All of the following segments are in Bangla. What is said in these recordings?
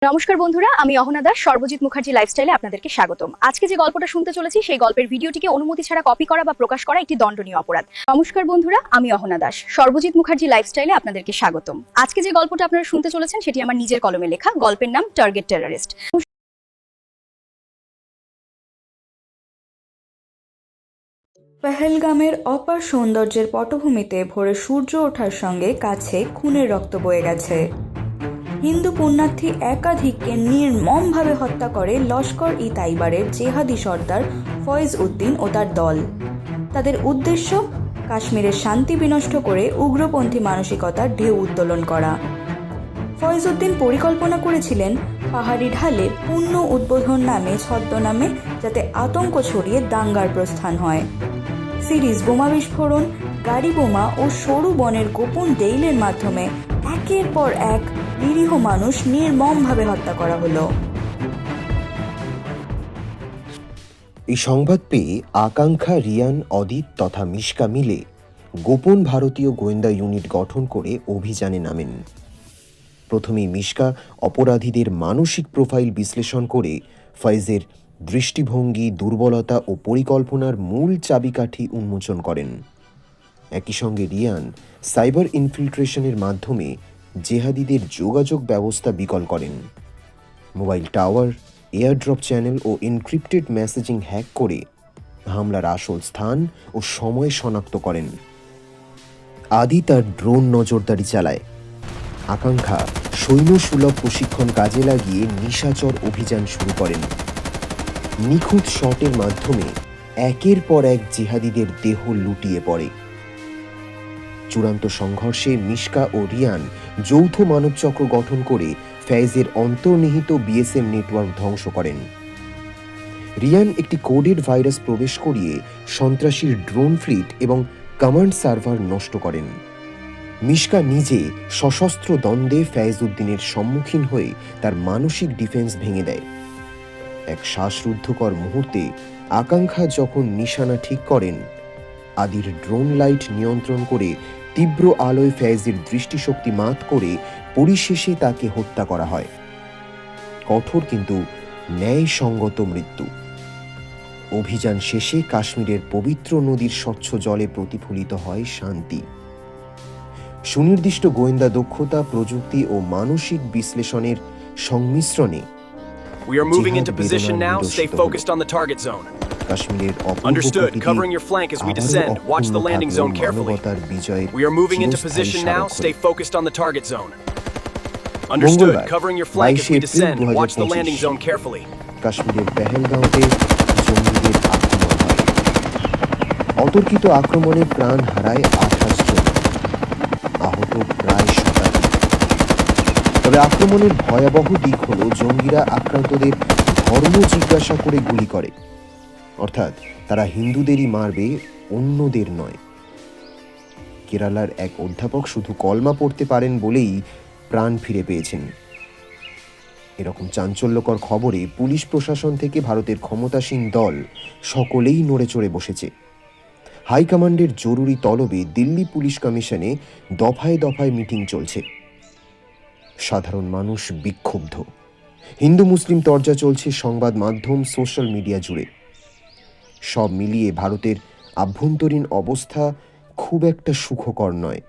নমস্কার বন্ধুরা, আমি অহনা দাস সর্বজিৎ মুখার্জি লাইফস্টাইলে আপনাদেরকে স্বাগতম। আজকে যে গল্পটা শুনতে চলেছি সেই গল্পের ভিডিওটিকে অনুমতি ছাড়া কপি করা বা প্রকাশ করা একটি দণ্ডনীয় অপরাধ। নমস্কার বন্ধুরা, আমি অহনা দাস সর্বজিৎ মুখার্জি লাইফস্টাইলে আপনাদেরকে স্বাগতম। আজকে যে গল্পটা আপনারা শুনতে চলেছেন সেটি আমার নিজের কলমে লেখা। গল্পের নাম টার্গেট টেররিস্ট। পেহেলগামের অপার সৌন্দর্যের পটভূমিতে ভোরে সূর্য ওঠার সঙ্গে কাছে খুনের রক্ত বয়ে গেছে। হিন্দু পুণ্যার্থী একাধিককে নির্মমভাবে হত্যা করে লস্কর-ই তাইবারের জেহাদি সর্দার ফয়েজ উদ্দিন ও তার দল। তাদের উদ্দেশ্য কাশ্মীরের শান্তি বিনষ্ট করে উগ্রপন্থী মানসিকতার ঢেউ উত্তোলন করা। ফয়েজ উদ্দিন পরিকল্পনা করেছিলেন পাহাড়ি ঢালে পুণ্য উদ্বোধন নামে ছদ্মনামে যাতে আতঙ্ক ছড়িয়ে দাঙ্গার প্রস্থান হয়। সিরিজ বোমা বিস্ফোরণ, গাড়ি বোমা ও সরু বনের গোপন ডেইলের মাধ্যমে একের পর এক নিরীহ মানুষ নির্মমভাবে হত্যা করা হলো। এই সংবাদ পেয়ে আকাঙ্ক্ষা, রিয়ান, অদিত তথা মিশকা মিলে গোপন ভারতীয় গোয়েন্দা ইউনিট গঠন করে অভিযানে নামেন। প্রথমেই মিশকা অপরাধীদের মানসিক প্রোফাইল বিশ্লেষণ করে ফয়েজের দৃষ্টিভঙ্গি, দুর্বলতা ও পরিকল্পনার মূল চাবিকাঠি উন্মোচন করেন। একই সঙ্গে রিয়ান সাইবার ইনফিল্ট্রেশনের মাধ্যমে জেহাদিদের যোগাযোগ ব্যবস্থা বিকল করেন। মোবাইল টাওয়ার, এয়ারড্রপ চ্যানেল ও এনক্রিপ্টেড মেসেজিং হ্যাক করে হামলার আসল স্থান ও সময় শনাক্ত করেন। আদি তার ড্রোন নজরদারি চালায়। আকাঙ্ক্ষা সৈন্য সুলভ প্রশিক্ষণ কাজে লাগিয়ে নিশাচর অভিযান শুরু করেন। নিখুঁত শটের মাধ্যমে একের পর এক জিহাদিদের দেহ লুটিয়ে পড়ে। চূড়ান্ত সংঘর্ষে মিশকা ও রিয়ান যৌথ মানবচক্র গঠন করে ফয়েজের অন্তর্নিহিত বিএসএম নেটওয়ার্ক ধ্বংস করেন। রিয়ান একটি কোডেড ভাইরাস প্রবেশ করিয়ে সন্ত্রাসীর ড্রোন ফ্লিট এবং কমান্ড সার্ভার নষ্ট করেন। মিশকা নিজে সশস্ত্র দ্বন্দ্বে ফয়েজ উদ্দিনের সম্মুখীন হয়ে তার মানসিক ডিফেন্স ভেঙে দেয়। এক শ্বাসরুদ্ধকর মুহূর্তে আকাঙ্ক্ষা যখন নিশানা ঠিক করেন, আদির ড্রোন লাইট নিয়ন্ত্রণ করে তীব্র আলোয় ফয়েজের দৃষ্টিশক্তি মাত করে পরিশেষে তাকে হত্যা করা হয়। কঠোর কিন্তু ন্যায়সঙ্গত মৃত্যু। অভিযান শেষে কাশ্মীরের পবিত্র নদীর স্বচ্ছ জলে প্রতিফলিত হয় শান্তি। সুনির্দিষ্ট গোয়েন্দা দক্ষতা, প্রযুক্তি ও মানসিক বিশ্লেষণের সংমিশ্রণে We are moving into position now. Stay focused on the target zone. কাশ্মীরের Understood. Covering your flank as we descend. Watch the landing zone carefully. We are moving into position now. Stay focused on the target zone. Understood. Covering your flank as we descend. Watch the landing zone carefully. কাশ্মীরের পেহেলগাঁওতে জঙ্গিদের আক্রমণ হয়। অতর্কিত আক্রমণে প্রাণ হারায় 28 জন, আহত প্রায় 70। তবে আক্রমণের ভয়াবহ দিক হলো জঙ্গিরা আক্রান্তদের ধর্ম জিজ্ঞাসা করে গুলি করে, অর্থাৎ তারা হিন্দুদেরই মারবে, অন্যদের নয়। কেরালার এক অধ্যাপক শুধু কলমা পড়তে পারেন বলেই প্রাণ ফিরে পেয়েছেন। এরকম চাঞ্চল্যকর খবরে পুলিশ প্রশাসন থেকে ভারতের ক্ষমতাসীন দল সকলেই নড়ে চড়ে বসেছে। হাইকমান্ডের জরুরি তলবে দিল্লি পুলিশ কমিশনে দফায় দফায় মিটিং চলছে। সাধারণ মানুষ বিক্ষুব্ধ। হিন্দু মুসলিম তরজা চলছে সংবাদ মাধ্যম, সোশ্যাল মিডিয়া জুড়ে। সব মিলিয়ে ভারতের আভ্যন্তরীণ অবস্থা খুব একটা সুখকর নয়।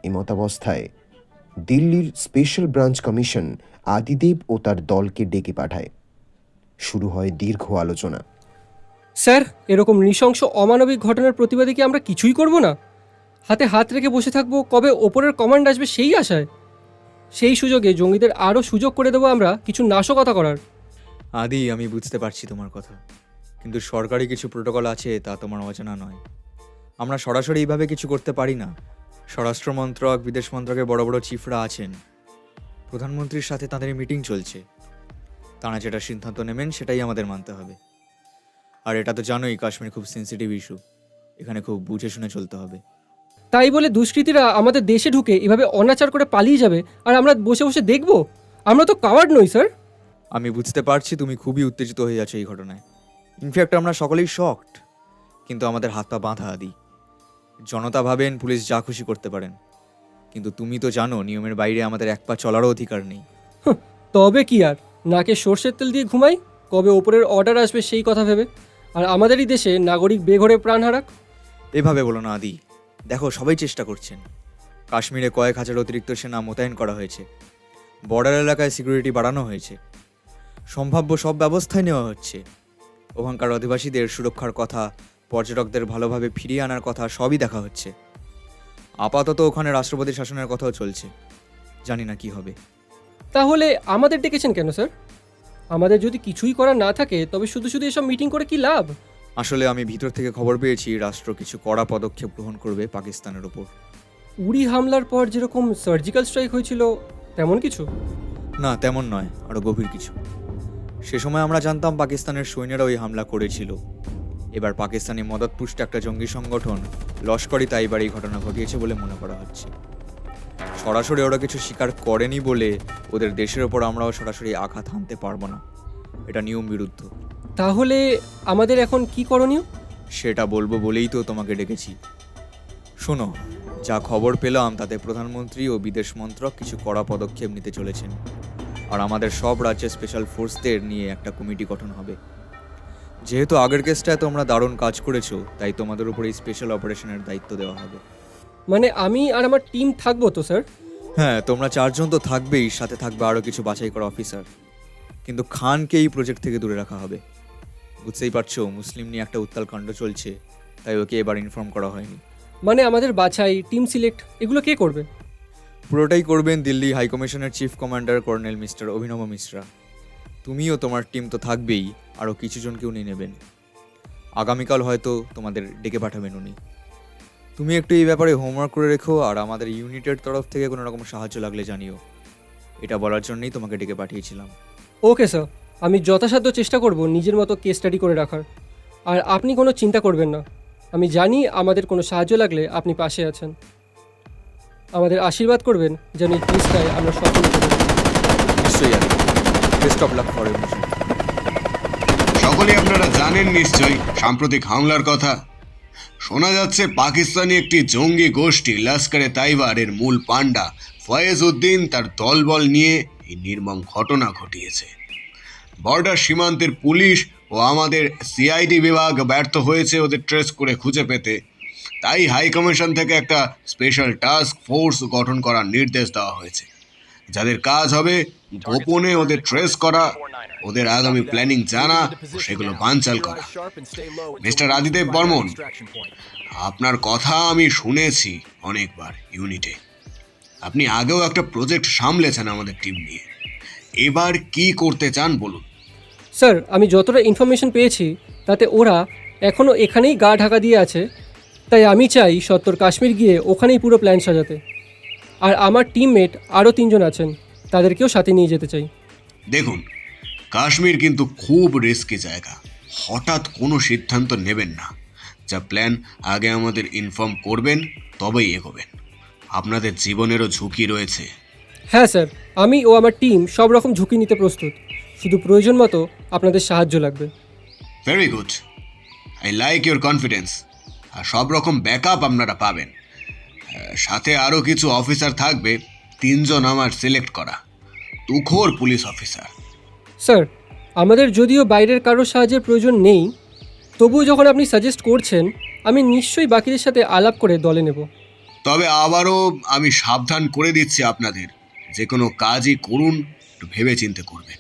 এমতাবস্থায় দিল্লির স্পেশাল ব্রাঞ্চ কমিশন আদিদেব ও তার দলকে ডেকে পাঠায়। শুরু হয় দীর্ঘ আলোচনা। স্যার, এরকম নৃশংস অমানবিক ঘটনার প্রতিবাদে কি আমরা কিছুই করব না? হাতে হাত রেখে বসে থাকবো কবে ওপরের কমান্ড আসবে সেই আশায়? সেই সুযোগে জঙ্গিদের আরও সুযোগ করে দেবো আমরা কিছু নাশকতা করার। আদি, আমি বুঝতে পারছি তোমার কথা, কিন্তু সরকারি কিছু প্রোটোকল আছে, তা তোমার অজানা নয়। আমরা সরাসরি এইভাবে কিছু করতে পারি না। স্বরাষ্ট্র মন্ত্রক, বিদেশ মন্ত্রকের বড় বড় চিফরা আছেন, প্রধানমন্ত্রীর সাথে তাদের মিটিং চলছে। তাঁরা যেটা সিদ্ধান্ত নেবেন সেটাই আমাদের মানতে হবে। আর এটা তো জানোই, কাশ্মীর খুব সেন্সিটিভ ইস্যু, এখানে খুব বুঝে শুনে চলতে হবে। তাই বলে দুষ্কৃতীরা আমাদের দেশে ঢুকে এভাবে অনাচার করে পালিয়ে যাবে আর আমরা বসে বসে দেখব? আমরা তো কাওয়ার্ড নই স্যার। আমি বুঝতে পারছি তুমি খুবই উত্তেজিত হয়ে যাচ্ছ এই ঘটনায়। ইনফ্যাক্ট আমরা সকলেই শকড, কিন্তু আমাদের হাত পা বাঁধা। আদি, জনতা ভাবেন পুলিশ যা খুশি করতে পারেন, কিন্তু তুমি তো জানো নিয়মের বাইরে আমাদের এক পা চলারও অধিকার নেই। তবে কি আর, নাকে সর্ষের তেল দিয়ে ঘুমাই, কবে ওপরের অর্ডার আসবে সেই কথা ভেবে। আর আমাদেরই দেশে নাগরিক বেঘরে প্রাণ হারাক। এভাবে বলো না আদি, দেখো সবাই চেষ্টা করছেন। কাশ্মীরে কয়েক হাজার অতিরিক্ত সেনা মোতায়েন করা হয়েছে, বর্ডার এলাকায় সিকিউরিটি বাড়ানো হয়েছে, সম্ভাব্য সব ব্যবস্থাই নেওয়া হচ্ছে। ওখানকার অধিবাসীদের সুরক্ষার কথা, পর্যটকদের ভালোভাবে ফিরিয়ে আনার কথা সবই দেখা হচ্ছে। আপাতত ওখানে রাষ্ট্রপতি শাসনের কথাও চলছে, জানি না কি হবে। তাহলে আমাদের ডেকেছেন কেন স্যার? আমাদের যদি কিছুই করার না থাকে তবে শুধু শুধু এসব মিটিং করে কি লাভ? আসলে আমি ভিতর থেকে খবর পেয়েছি রাষ্ট্র কিছু কড়া পদক্ষেপ গ্রহণ করবে পাকিস্তানের ওপর। উড়ি হামলার পর যেরকম সার্জিক্যাল স্ট্রাইক হয়েছিল তেমন কিছু? না, তেমন নয়, আরও গভীর কিছু। সে সময় আমরা জানতাম পাকিস্তানের সৈন্যরা ওই হামলা করেছিল। এবার পাকিস্তানি মদতপুষ্ট একটা জঙ্গি সংগঠন লস্কর-ই তাইবার এই ঘটনা ঘটিয়েছে বলে মনে করা হচ্ছে। সরাসরি ওরা কিছু স্বীকার করেনি বলে ওদের দেশের ওপর আমরাও সরাসরি আঘাত হানতে পারবো না, এটা নিয়ম বিরুদ্ধ। তাহলে আমাদের এখন কি করণীয়? সেটা বলবো বলেই তো তোমাকে ডেকেছি। শোনো, যা খবর পেলাম তাতে প্রধানমন্ত্রী ও বিদেশ মন্ত্রক কিছু কড়া পদক্ষেপ নিতে চলেছেন। আর আমাদের সব রাজ্যের স্পেশাল ফোর্সদের নিয়ে একটা কমিটি গঠন হবে। যেহেতু আগের কেসটায় তোমরা দারুণ কাজ করেছো, তাই তোমাদের উপর এই স্পেশাল অপারেশনের দায়িত্ব দেওয়া হবে। মানে আমি আর আমার টিম থাকবো তো স্যার? হ্যাঁ, তোমরা 4 জন তো থাকবেই, সাথে থাকবে আরও কিছু বাছাই করা অফিসার। কিন্তু খানকে এই প্রজেক্ট থেকে দূরে রাখা হবে। বুঝতেই পারছো, মুসলিম নিয়ে একটা উত্তাল কাণ্ড চলছে, তাই ওকে এবার ইনফর্ম করা হয়নি। মানে আমাদের বাছাই, টিম সিলেক্ট এগুলো কে করবে? পুরোটাই করবেন দিল্লি হাই কমিশনের চিফ কমান্ডার কর্নেল মিস্টার অভিনব মিশ্রা। তুমিও তোমার টিম তো থাকবেই, আরও কিছু জনকেও নিয়ে নেবেন। আগামীকাল হয়তো তোমাদের ডেকে পাঠাবেন উনি। তুমি একটু এই ব্যাপারে হোমওয়ার্ক করে রেখো, আর আমাদের ইউনিটের তরফ থেকে কোনো রকম সাহায্য লাগলে জানিও। এটা বলার জন্যই তোমাকে ডেকে পাঠিয়েছিলাম। ওকে স্যার, আমি যথাসাধ্য চেষ্টা করব নিজের মতো কেস স্টাডি করে রাখার। আর আপনি কোনো চিন্তা করবেন না, আমি জানি আমাদের কোনো সাহায্য লাগলে আপনি পাশে আছেন। আমাদের আশীর্বাদ করবেন যেন এই কেসটায় আমরা সফল হতে পারি। নিশ্চয়ই আছে। Best of luck for everything. সকলেই আপনারা জানেন নিশ্চয়ই সাম্প্রতিক হামলার কথা। শোনা যাচ্ছে পাকিস্তানি একটি জঙ্গি গোষ্ঠী লস্করে তাইবারের মূল পান্ডা ফয়েজ উদ্দিন তার দলবল নিয়ে এই নির্মম ঘটনা ঘটিয়েছে। বর্ডার সীমান্তের পুলিশ ও আমাদের সিআইডি বিভাগ ব্যর্থ হয়েছে ওদের ট্রেস করে খুঁজে পেতে। তাই হাই কমিশন থেকে একটা স্পেশাল টাস্ক ফোর্স গঠন করার নির্দেশ দেওয়া হয়েছে, যাদের কাজ হবে গোপনে ওদের ট্রেস করা, ওদের আগামী প্ল্যানিং জানা ও সেগুলো বানচাল করা। মিস্টার আদিদেব বর্মন, আপনার কথা আমি শুনেছি অনেকবার ইউনিটে। আপনি আগেও একটা প্রজেক্ট সামলেছেন আমাদের টিম নিয়ে। এবার কি করতে চান বলুন। স্যার, আমি যতটা ইনফরমেশন পেয়েছি তাতে ওরা এখনও এখানেই গা ঢাকা দিয়ে আছে। তাই আমি চাই সত্তর কাশ্মীর গিয়ে ওখানেই পুরো প্ল্যান সাজাতে। আর আমার টিমমেট আরও 3 জন আছেন, তাদেরকেও সাথে নিয়ে যেতে চাই। দেখুন, কাশ্মীর কিন্তু খুব রিস্কি জায়গা। হঠাৎ কোনো সিদ্ধান্ত নেবেন না। যা প্ল্যান আগে আমাদের ইনফর্ম করবেন, তবেই এগোবেন। আপনাদের জীবনেরও ঝুঁকি রয়েছে। হ্যাঁ স্যার, আমি ও আমার টিম সব রকম ঝুঁকি নিতে প্রস্তুত। শুধু প্রয়োজন মতো আপনাদের সাহায্য লাগবে। Very good, I like your confidence. আর সব রকম ব্যাকআপ আপনারা পাবেন। সাথে আরও কিছু অফিসার থাকবে, 3 জন আমার সিলেক্ট করা তুখোর পুলিশ অফিসার। স্যার, আমাদের যদিও বাইরের কারোর সাহায্যের প্রয়োজন নেই, তবুও যখন আপনি সাজেস্ট করছেন আমি নিশ্চয়ই বাকিদের সাথে আলাপ করে দলে নেব। তবে আবারও আমি সাবধান করে দিচ্ছি আপনাদের, যে কোনো কাজই করুন একটু ভেবে চিন্তে করবেন।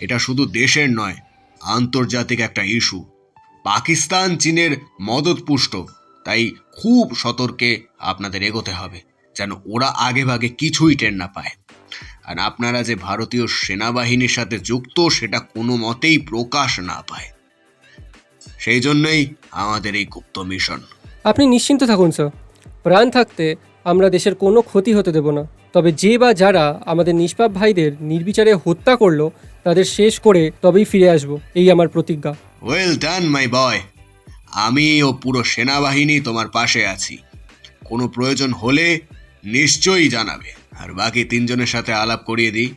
এটা শুধু দেশের নয়, আন্তর্জাতিক একটা ইস্যু। পাকিস্তান চীনের মদতপুষ্ট, তাই খুব সতর্কে আপনাদের এগোতে হবে, যেন ওরা আগেভাগে কিছুই টের না পায়। আর আপনারা যে ভারতীয় সেনাবাহিনীর সাথে যুক্ত সেটা কোনো মতেই প্রকাশ না পায়। সেই জন্যই আমাদের এই গুপ্ত মিশন। আপনি নিশ্চিন্ত থাকুন স্যার, প্রাণ থাকতে আমরা দেশের কোনো ক্ষতি হতে দেব না। তবে যে বা যারা আমাদের নিষ্পাপ ভাইদের নির্বিচারে হত্যা করলো তাদের শেষ করে তবেই ফিরে আসব, এই আমার প্রতিজ্ঞা। ওয়েল ডান মাই বয়। আমি ও পুরো সেনাবাহিনী তোমার পাশে আছি। কোনো প্রয়োজন হলে নিশ্চয়ই জানাবে। আর বাকি 3 জনের সাথে আলাপ করিয়ে দিই।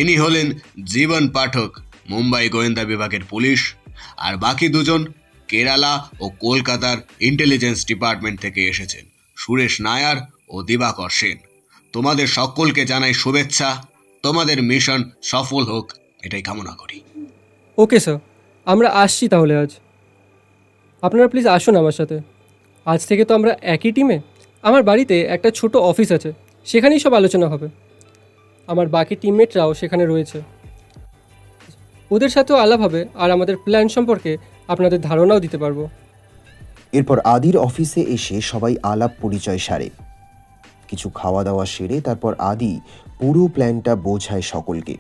ইনি হলেন জীবন পাঠক, মুম্বাই গোয়েন্দা বিভাগের পুলিশ। আর বাকি 2 জন কেরালা ও কলকাতার ইন্টেলিজেন্স ডিপার্টমেন্ট থেকে এসেছেন, সুরেশ নায়ার ও দিবাকর সেন। তোমাদের সকলকে জানাই শুভেচ্ছা তোমাদের মিশন সফল হোক এটাই কামনা করি। ওকে স্যার, আমরা আসছি তাহলে আজ। আপনারা প্লিজ আসুন আমার সাথে। আজ থেকে তো আমরা একই টিমে। আমার বাড়িতে একটা ছোট অফিস আছে, সেখানেই সব আলোচনা হবে। আমার বাকি টিমমেটরাও সেখানে রয়েছে, ওদের সাথেও আলাপ হবে আর আমাদের প্ল্যান সম্পর্কে আপনাদের ধারণাও দিতে পারবো। এরপর আদির অফিসে এসে সবাই আলাপ পরিচয় সারে, কিছু খাওয়া দাওয়া সেরে তারপর আদি পুরো প্ল্যানটা বোঝায় সকলকে।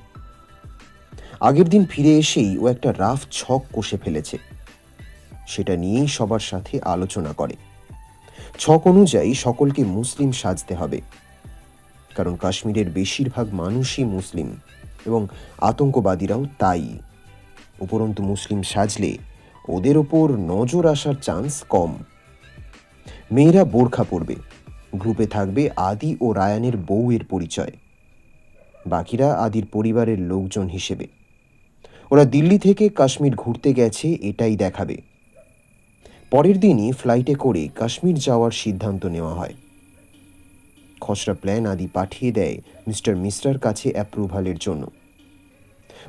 আগের দিন ফিরে এসেই ও একটা রাফ ছক কষে ফেলেছে, সেটা নিয়েই সবার সাথে আলোচনা করে। ছক অনুযায়ী সকলকে মুসলিম সাজতে হবে, কারণ কাশ্মীরের বেশিরভাগ মানুষই মুসলিম এবং আতঙ্কবাদীরাও তাই। উপরন্তু মুসলিম সাজলে ওদের ওপর নজর আসার চান্স কম। মেয়েরা বোরখা পরবে, গ্রুপে থাকবে আদি ও রায়ানের বউয়ের পরিচয়, বাকিরা আদির পরিবারের লোকজন হিসেবে। ওরা দিল্লি থেকে কাশ্মীর ঘুরতে গেছে এটাই দেখাবে। পরের দিনই ফ্লাইটে করে কাশ্মীর যাওয়ার সিদ্ধান্ত নেওয়া হয়। খসড়া প্ল্যান আদি পাঠিয়ে দেয় মিস্টার মিশ্রার কাছে অ্যাপ্রুভালের জন্য।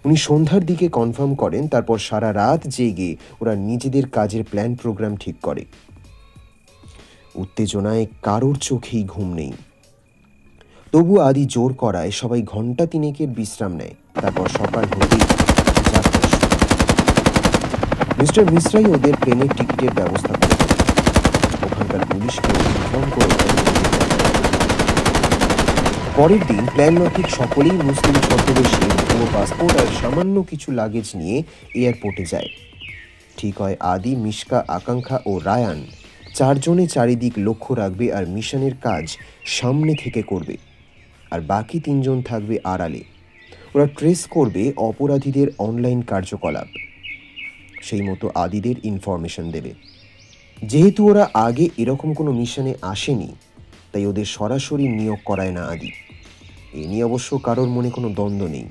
উনি সন্ধ্যার দিকে কনফার্ম করেন, তারপর সারা রাত জেগে ওরা নিজেদের কাজের প্ল্যান প্রোগ্রাম ঠিক করে। উত্তেজনায় কারোর চোখেই ঘুম নেই, তবু আদি জোর করায় সবাই ঘন্টা তিনেকের বিশ্রাম নেয়। তারপর সকাল হতেই যাত্রা শুরু। মিস্টার মিশ্রাই ওদের প্লেনের টিকিটের ব্যবস্থা করে দেন। ওখানকার পুলিশকে ইনফর্ম করে দেন। পরের দিন প্ল্যান মাফিক সকলেই মুসলিম ছদ্মবেশে পুরো পাসপোর্ট আর সামান্য কিছু লাগেজ নিয়ে এয়ারপোর্টে যায়। ঠিক হয় আদি, মিশকা, আকাঙ্ক্ষা ও রায়ান চারজনে চারিদিক লক্ষ্য রাখবে আর মিশনের কাজ সামনে থেকে করবে, আর বাকি তিনজন থাকবে আড়ালে। ওরা ট্রেস করবে অপরাধীদের অনলাইন কার্যকলাপ, সেই মতো আদিদের ইনফরমেশন দেবে। যেহেতু ওরা আগে এরকম কোনো মিশনে আসেনি, তাই ওদের সরাসরি নিয়োগ করায় না আদি। এ নিয়ে অবশ্য কারোর মনে কোনো দ্বন্দ্ব নেই।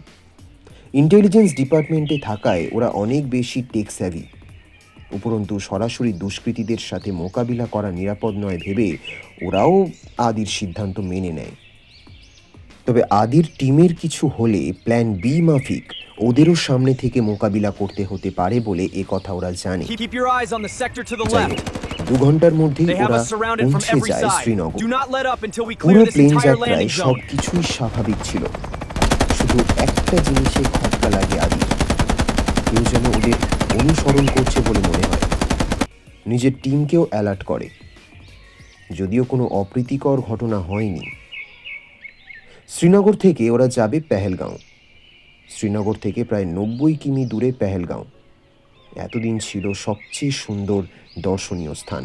ইন্টেলিজেন্স ডিপার্টমেন্টে থাকায় ওরা অনেক বেশি টেক স্যাভি। উপরন্তু সরাসরি দুষ্কৃতীদের সাথে মোকাবিলা করা নিরাপদ নয় ভেবে ওরাও আদির সিদ্ধান্ত মেনে নেয়। তবে আদির টিমের কিছু হলে প্ল্যান বি মাফিক ওদেরও সামনে থেকে মোকাবিলা করতে হতে পারে বলে এ কথা ওরা জানে। Keep your eyes on the sector to the যাই left. হোক, 2 ঘন্টার মধ্যেই They have ওরা us surrounded from পৌঁছে every যায় side. Srinagar. Do not let up until we পুরো clear this প্লেন entire যাত্রায় landing সব zone. কিছুই স্বাভাবিক ছিল, শুধু একটা জিনিসে খটকা লাগে আদি। কেউ যেন ওদের অনুসরণ করছে বলে মনে হয়। নিজের টিমকেও অ্যালার্ট করে, যদিও কোনো অপ্রীতিকর ঘটনা হয়নি। শ্রীনগর থেকে ওরা যাবে পেহেলগাঁও। শ্রীনগর থেকে প্রায় 90 কিমি দূরে পেহেলগাঁও এতদিন ছিল সবচেয়ে সুন্দর দর্শনীয় স্থান,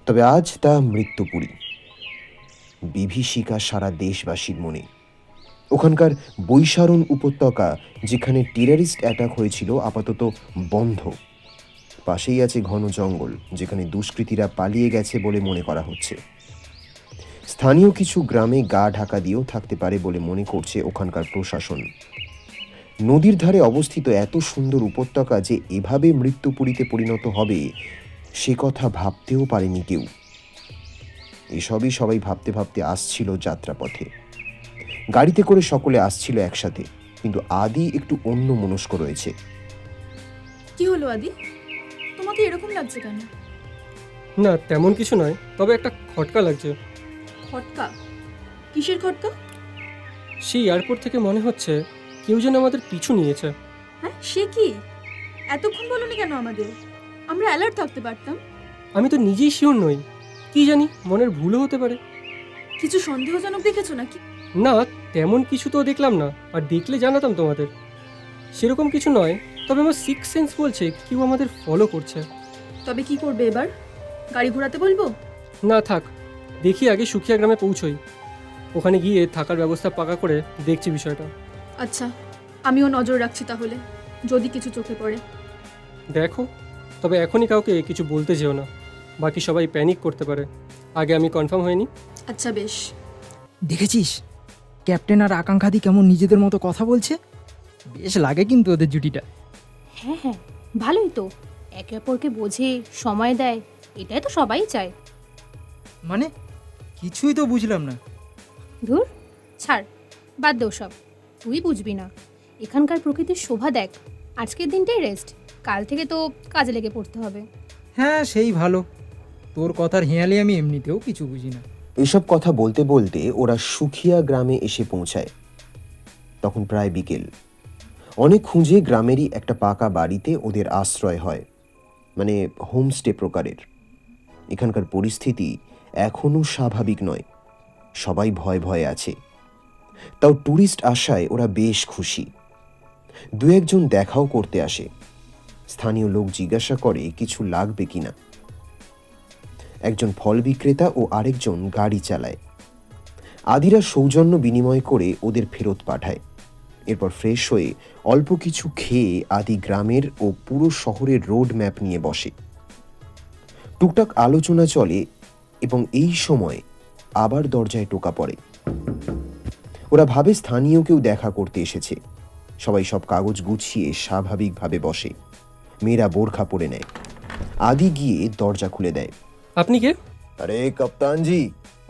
তবে আজ তা মৃত্যুপুরী। বিভীষিকা সারা দেশবাসীর মনে। ওখানকার বৈশারণ উপত্যকা, যেখানে টেরারিস্ট অ্যাটাক হয়েছিল, আপাতত বন্ধ। পাশেই আছে ঘন জঙ্গল, যেখানে দুষ্কৃতীরা পালিয়ে গেছে বলে মনে করা হচ্ছে। স্থানীয় কিছু গ্রামে গা ঢাকা দিয়েও থাকতে পারে বলে মনে করছে ওখানকার প্রশাসন। নদীর ধারে অবস্থিত এত সুন্দর উপত্যকা যে এভাবে মৃত্যুপুরীতে পরিণত হবে, সে কথা ভাবতেও পারেনি কেউ। এসবই সবাই ভাবতে ভাবতে আসছিল যাত্রাপথে। গাড়িতে করে সকলে আসছিল একসাথে, কিন্তু আদি একটু অন্য মনস্ক রয়েছে। কি হলো আদি, তোমাকে এরকম লাগছে কেন? না তেমন কিছু নয়, তবে একটা খটকা লাগছে। খটকা? কিসের খটকা? সেই এয়ারপোর্ট থেকে মনে হচ্ছে কেউ যেন আমাদের পিছু নিয়েছে। হ্যাঁ, সে কি? এতক্ষণ বলনি কেন আমাদের? আমরা অ্যালার্ট থাকতে পারতাম। আমি তো নিজেই শিওর নই, কি জানি মনের ভুলও হতে পারে। কিছু সন্দেহজনক দেখেছো নাকি? না তেমন কিছু তো দেখলাম না, আর দেখলে জানাতাম তোমাদের। সেরকম কিছু নয়, তবে আমার সিক্স সেন্স বলছে কেউ আমাদের ফলো করছে। তবে কি করবে এবার? গাড়ি ঘোরাতে বলবো? না থাক, দেখি আগে সুখিয়া গ্রামে পৌঁছোই, ওখানে গিয়ে থাকার ব্যবস্থা পাকা করে দেখছি বিষয়টা। আচ্ছা, আমিও নজর রাখছি তাহলে, যদি কিছু চোখে পড়ে। দেখো, তবে এখনই কাউকে কিছু বলতে যেও না, বাকি সবাই প্যানিক করতে পারে। আগে আমি কনফার্ম হয়নি। আচ্ছা বেশ। দেখেছিস ক্যাপ্টেন আর আকাঙ্ক্ষাদি কেমন নিজেদের মতো কথা বলছে? বেশ লাগে কিন্তু ওদের জুটিটা। হ্যাঁ হ্যাঁ, ভালোই তো, একে অপরকে বোঝে, সময় দেয়, এটাই তো সবাই চায়। মানে কিছুই তো বুঝলাম না। ধুর ছাড়, বাদ দে সব, তুই বুঝবি না। এখানকার প্রকৃতির শোভা দেখ। আজকের দিনটাই রেস্ট, কাল থেকে তো কাজে লেগে পড়তে হবে। হ্যাঁ সেই ভালো, তোর কথার হেঁয়ালি আমি এমনিতেও কিছু বুঝি না। এসব কথা বলতে বলতে ওরা সুখিয়া গ্রামে এসে পৌঁছায়। তখন প্রায় বিকেল। অনেক খুঁজে গ্রামেরই একটা পাকা বাড়িতে ওদের আশ্রয় হয়, মানে হোমস্টে প্রকারের। এখানকার পরিস্থিতি এখনও স্বাভাবিক নয়, সবাই ভয় ভয়ে আছে। তাও ট্যুরিস্ট আসায় ওরা বেশ খুশি। দু একজন দেখাও করতে আসে। স্থানীয় লোক জিজ্ঞাসা করে কিছু লাগবে কিনা। একজন ফল বিক্রেতা ও আরেকজন গাড়ি চালায়। আদিরা সৌজন্য বিনিময় করে ওদের ফেরত পাঠায়। এরপর ফ্রেশ হয়ে অল্প কিছু খেয়ে আদি গ্রামের ও পুরো শহরের রোড ম্যাপ নিয়ে বসে। টুকটাক আলোচনা চলে এবং এই সময় আবার দরজায় টোকা পড়ে। ওরা ভাবে স্থানীয় কেউ দেখা করতে এসেছে। সবাই সব কাগজ গুছিয়ে স্বাভাবিকভাবে বসে। মেয়েরা বোরখা পরে নেয়। আদি গিয়ে দরজা খুলে দেয়। আপনি কে? আরে কাপ্তান জি,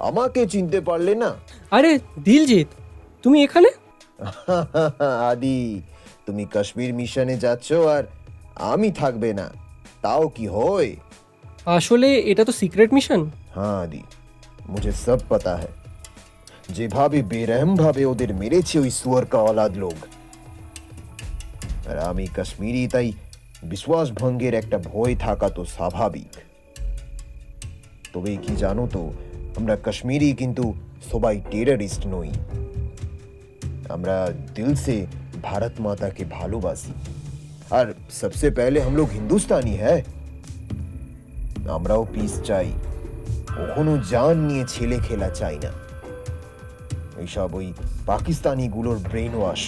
আমাকে চিনতে পারলে না? আরে দিলজিৎ, তুমি এখানে? আদি, তুমি কাশ্মীর মিশনে যাচ্ছ আর আমি থাকবে না, তাও কি হয়? আসলে এটা তো সিক্রেট মিশন। হ্যাঁ আদি, মুঝে সব পাতা হ্যায়। যেভাবে বেরহম ভাবে ওদের মেরেছে ওই সুয়ার কা औलाद লোক। আর আমি কাশ্মীরি, তাই বিশ্বাস ভঙ্গের একটা ভয় থাকা তো স্বাভাবিক। তবে কি জানো তো, আমরা কাশ্মীরি কিন্তু সবাই টেররিস্ট নই। আমরা দিল সে ভারত মাতাকে ভালোবাসি। আর সবসে পহলে हम लोग হিন্দুস্তানি হ্যাঁ। আমরাও পিস চাই, কখনো জান নিয়ে ছেলে খেলা চাই না। এইসব ওই পাকিস্তানি গুলোর ব্রেন ওয়াশ।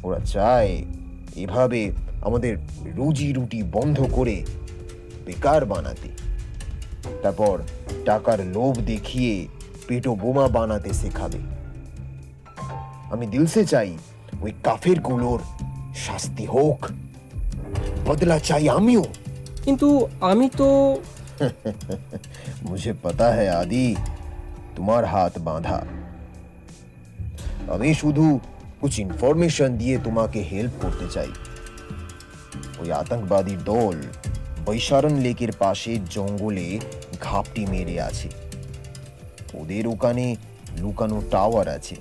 ওরা চায় এভাবে আমাদের রুজি রুটি বন্ধ করে বেকার বানাতে, তারপর টাকার লোভ দেখিয়ে পেটো বোমা বানাতে শেখাবে। আমি দিল সে চাই ওই কাফের গুলোর শাস্তি হোক, বদলা চাই আমিও। কিন্তু আমি তো मुझे पता है आदि, তোমার হাত বাঁধা। আমি শুধু कुछ ইনফরমেশন দিয়ে তোমাকে হেল্প করতে চাই। ওই আতঙ্কবাদী দল বৈশারণ লেকের পাশে জঙ্গলে ঘাপটি মেরে আছে। ওদের ওখানে লুকানো টাওয়ার আছে,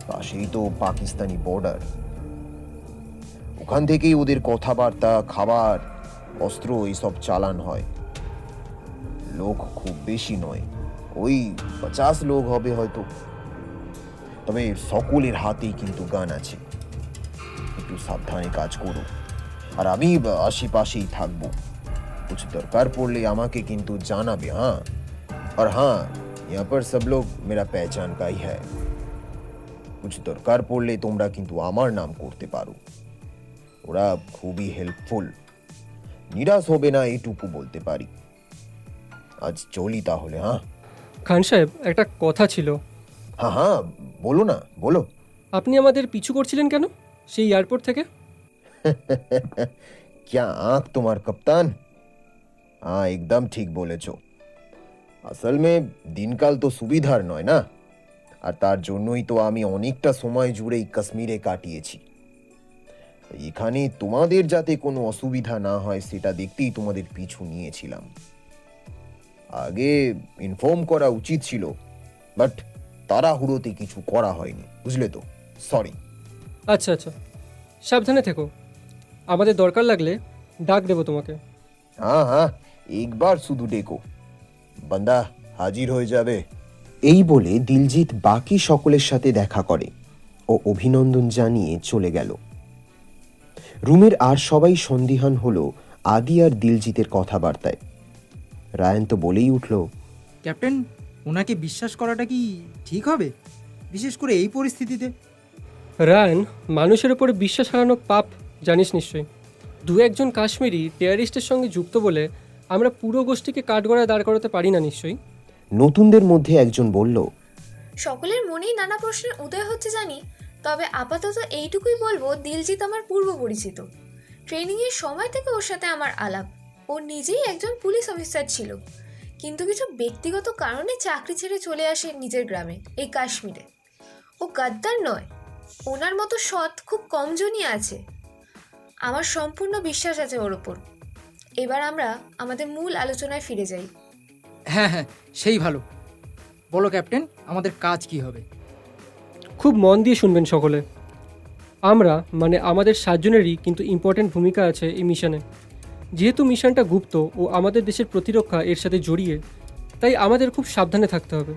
পাশেই তো পাকিস্তানি বর্ডার। ওখান থেকেই ওদের কথাবার্তা, খাবার, অস্ত্র এইসব চালান হয়। লোক খুব বেশি নয়, ওই 50 লোক হবে হয়তো। তবে সকলের হাতেই কিন্তু গান আছে। একটু সাবধানে কাজ করো, আর আমি আশেপাশেই থাকবো। कुछ দরকার পড়লে আমাকে কিন্তু জানাবে। हाँ, और हाँ, यहाँ पर सब लोग मेरा पहचान का ही है। कुछ দরকার পড়লে তোমরা কিন্তু আমার নাম করতে পারো। ওরা খুবই হেল্পফুল, নিরাশ হবে না এটুকু বলতে পারি। আজ চলি তাহলে। হ্যাঁ খান সাহেব, একটা কথা ছিল। হ্যাঁ হ্যাঁ, বলো না, বলো। আপনি আমাদের পিছু করছিলেন কেন সেই এয়ারপোর্ট থেকে? क्या आंख তোমার कप्तान? हाँ, एकदम ঠিক বলেছ। আসল মে দিনকাল তো সুবিধার নয় না, আর তার জন্যই তো আমি অনেকটা সময় জুড়েই কাশ্মীরে কাটিয়েছি। এখানে তোমাদের যাতে কোনো অসুবিধা না হয় সেটা দেখতেই তোমাদের পিছু নিয়েছিলাম। আগে ইনফর্ম করা উচিত ছিল, বাট তাড়াহুড়োতে কিছু করা হয়নি, বুঝলে তো। সরি। আচ্ছা আচ্ছা, সাবধানে থেকো। আমাদের দরকার লাগলে ডাক দেবো তোমাকে। হ্যাঁ হ্যাঁ, একবার শুধু ডেকো, বান্দা হাজির হয়ে যাবে। এই বলে দিলজিৎ বাকি সকলের সাথে দেখা করে ও অভিনন্দন জানিয়ে চলে গেল। রুমের আর সবাই সন্দিহান হলো আদি আর দিলজিতের কথাবার্তায়। রায়ান তো বলেই উঠল, ক্যাপ্টেন, ওনাকে বিশ্বাস করাটা কি ঠিক হবে, বিশেষ করে এই পরিস্থিতিতে? রায়ান, মানুষের উপরে বিশ্বাস হারানো পাপ, জানিস নিশ্চয়ই। দু একজন কাশ্মীরি টেয়ারিস্টের সঙ্গে যুক্ত বলে আমরা পুরো গোষ্ঠীকে কাঠগড়ায় দাঁড় করাতে পারি না নিশ্চয়ই। নতুনদের মধ্যে একজন বলল, সকলের মনেই নানা প্রশ্নের উদয় হচ্ছে জানি, তবে আপাতত এইটুকুই বলবো, দিলজিৎ আমার পূর্ব পরিচিত। ট্রেনিংয়ের সময় থেকে ওর সাথে আমার আলাপ। ও নিজেই একজন পুলিশ অফিসার ছিল, কিন্তু কিছু ব্যক্তিগত কারণে চাকরি ছেড়ে চলে আসে নিজের গ্রামে, এই কাশ্মীরে। ও গাদ্দার নয়, ওনার মতো সৎ খুব কমজনই আছে। আমার সম্পূর্ণ বিশ্বাস আছে ওর ওপর। এবার আমরা আমাদের মূল আলোচনায় ফিরে যাই। হ্যাঁ হ্যাঁ, সেই ভালো। বলো ক্যাপ্টেন, আমাদের কাজ কি হবে? খুব মন দিয়ে শুনবেন সকলে। আমরা মানে আমাদের 7 জনেরই কিন্তু ইম্পর্ট্যান্ট ভূমিকা আছে এই মিশনে। যেহেতু মিশনটা গুপ্ত ও আমাদের দেশের প্রতিরক্ষা এর সাথে জড়িয়ে, তাই আমাদের খুব সাবধানে থাকতে হবে।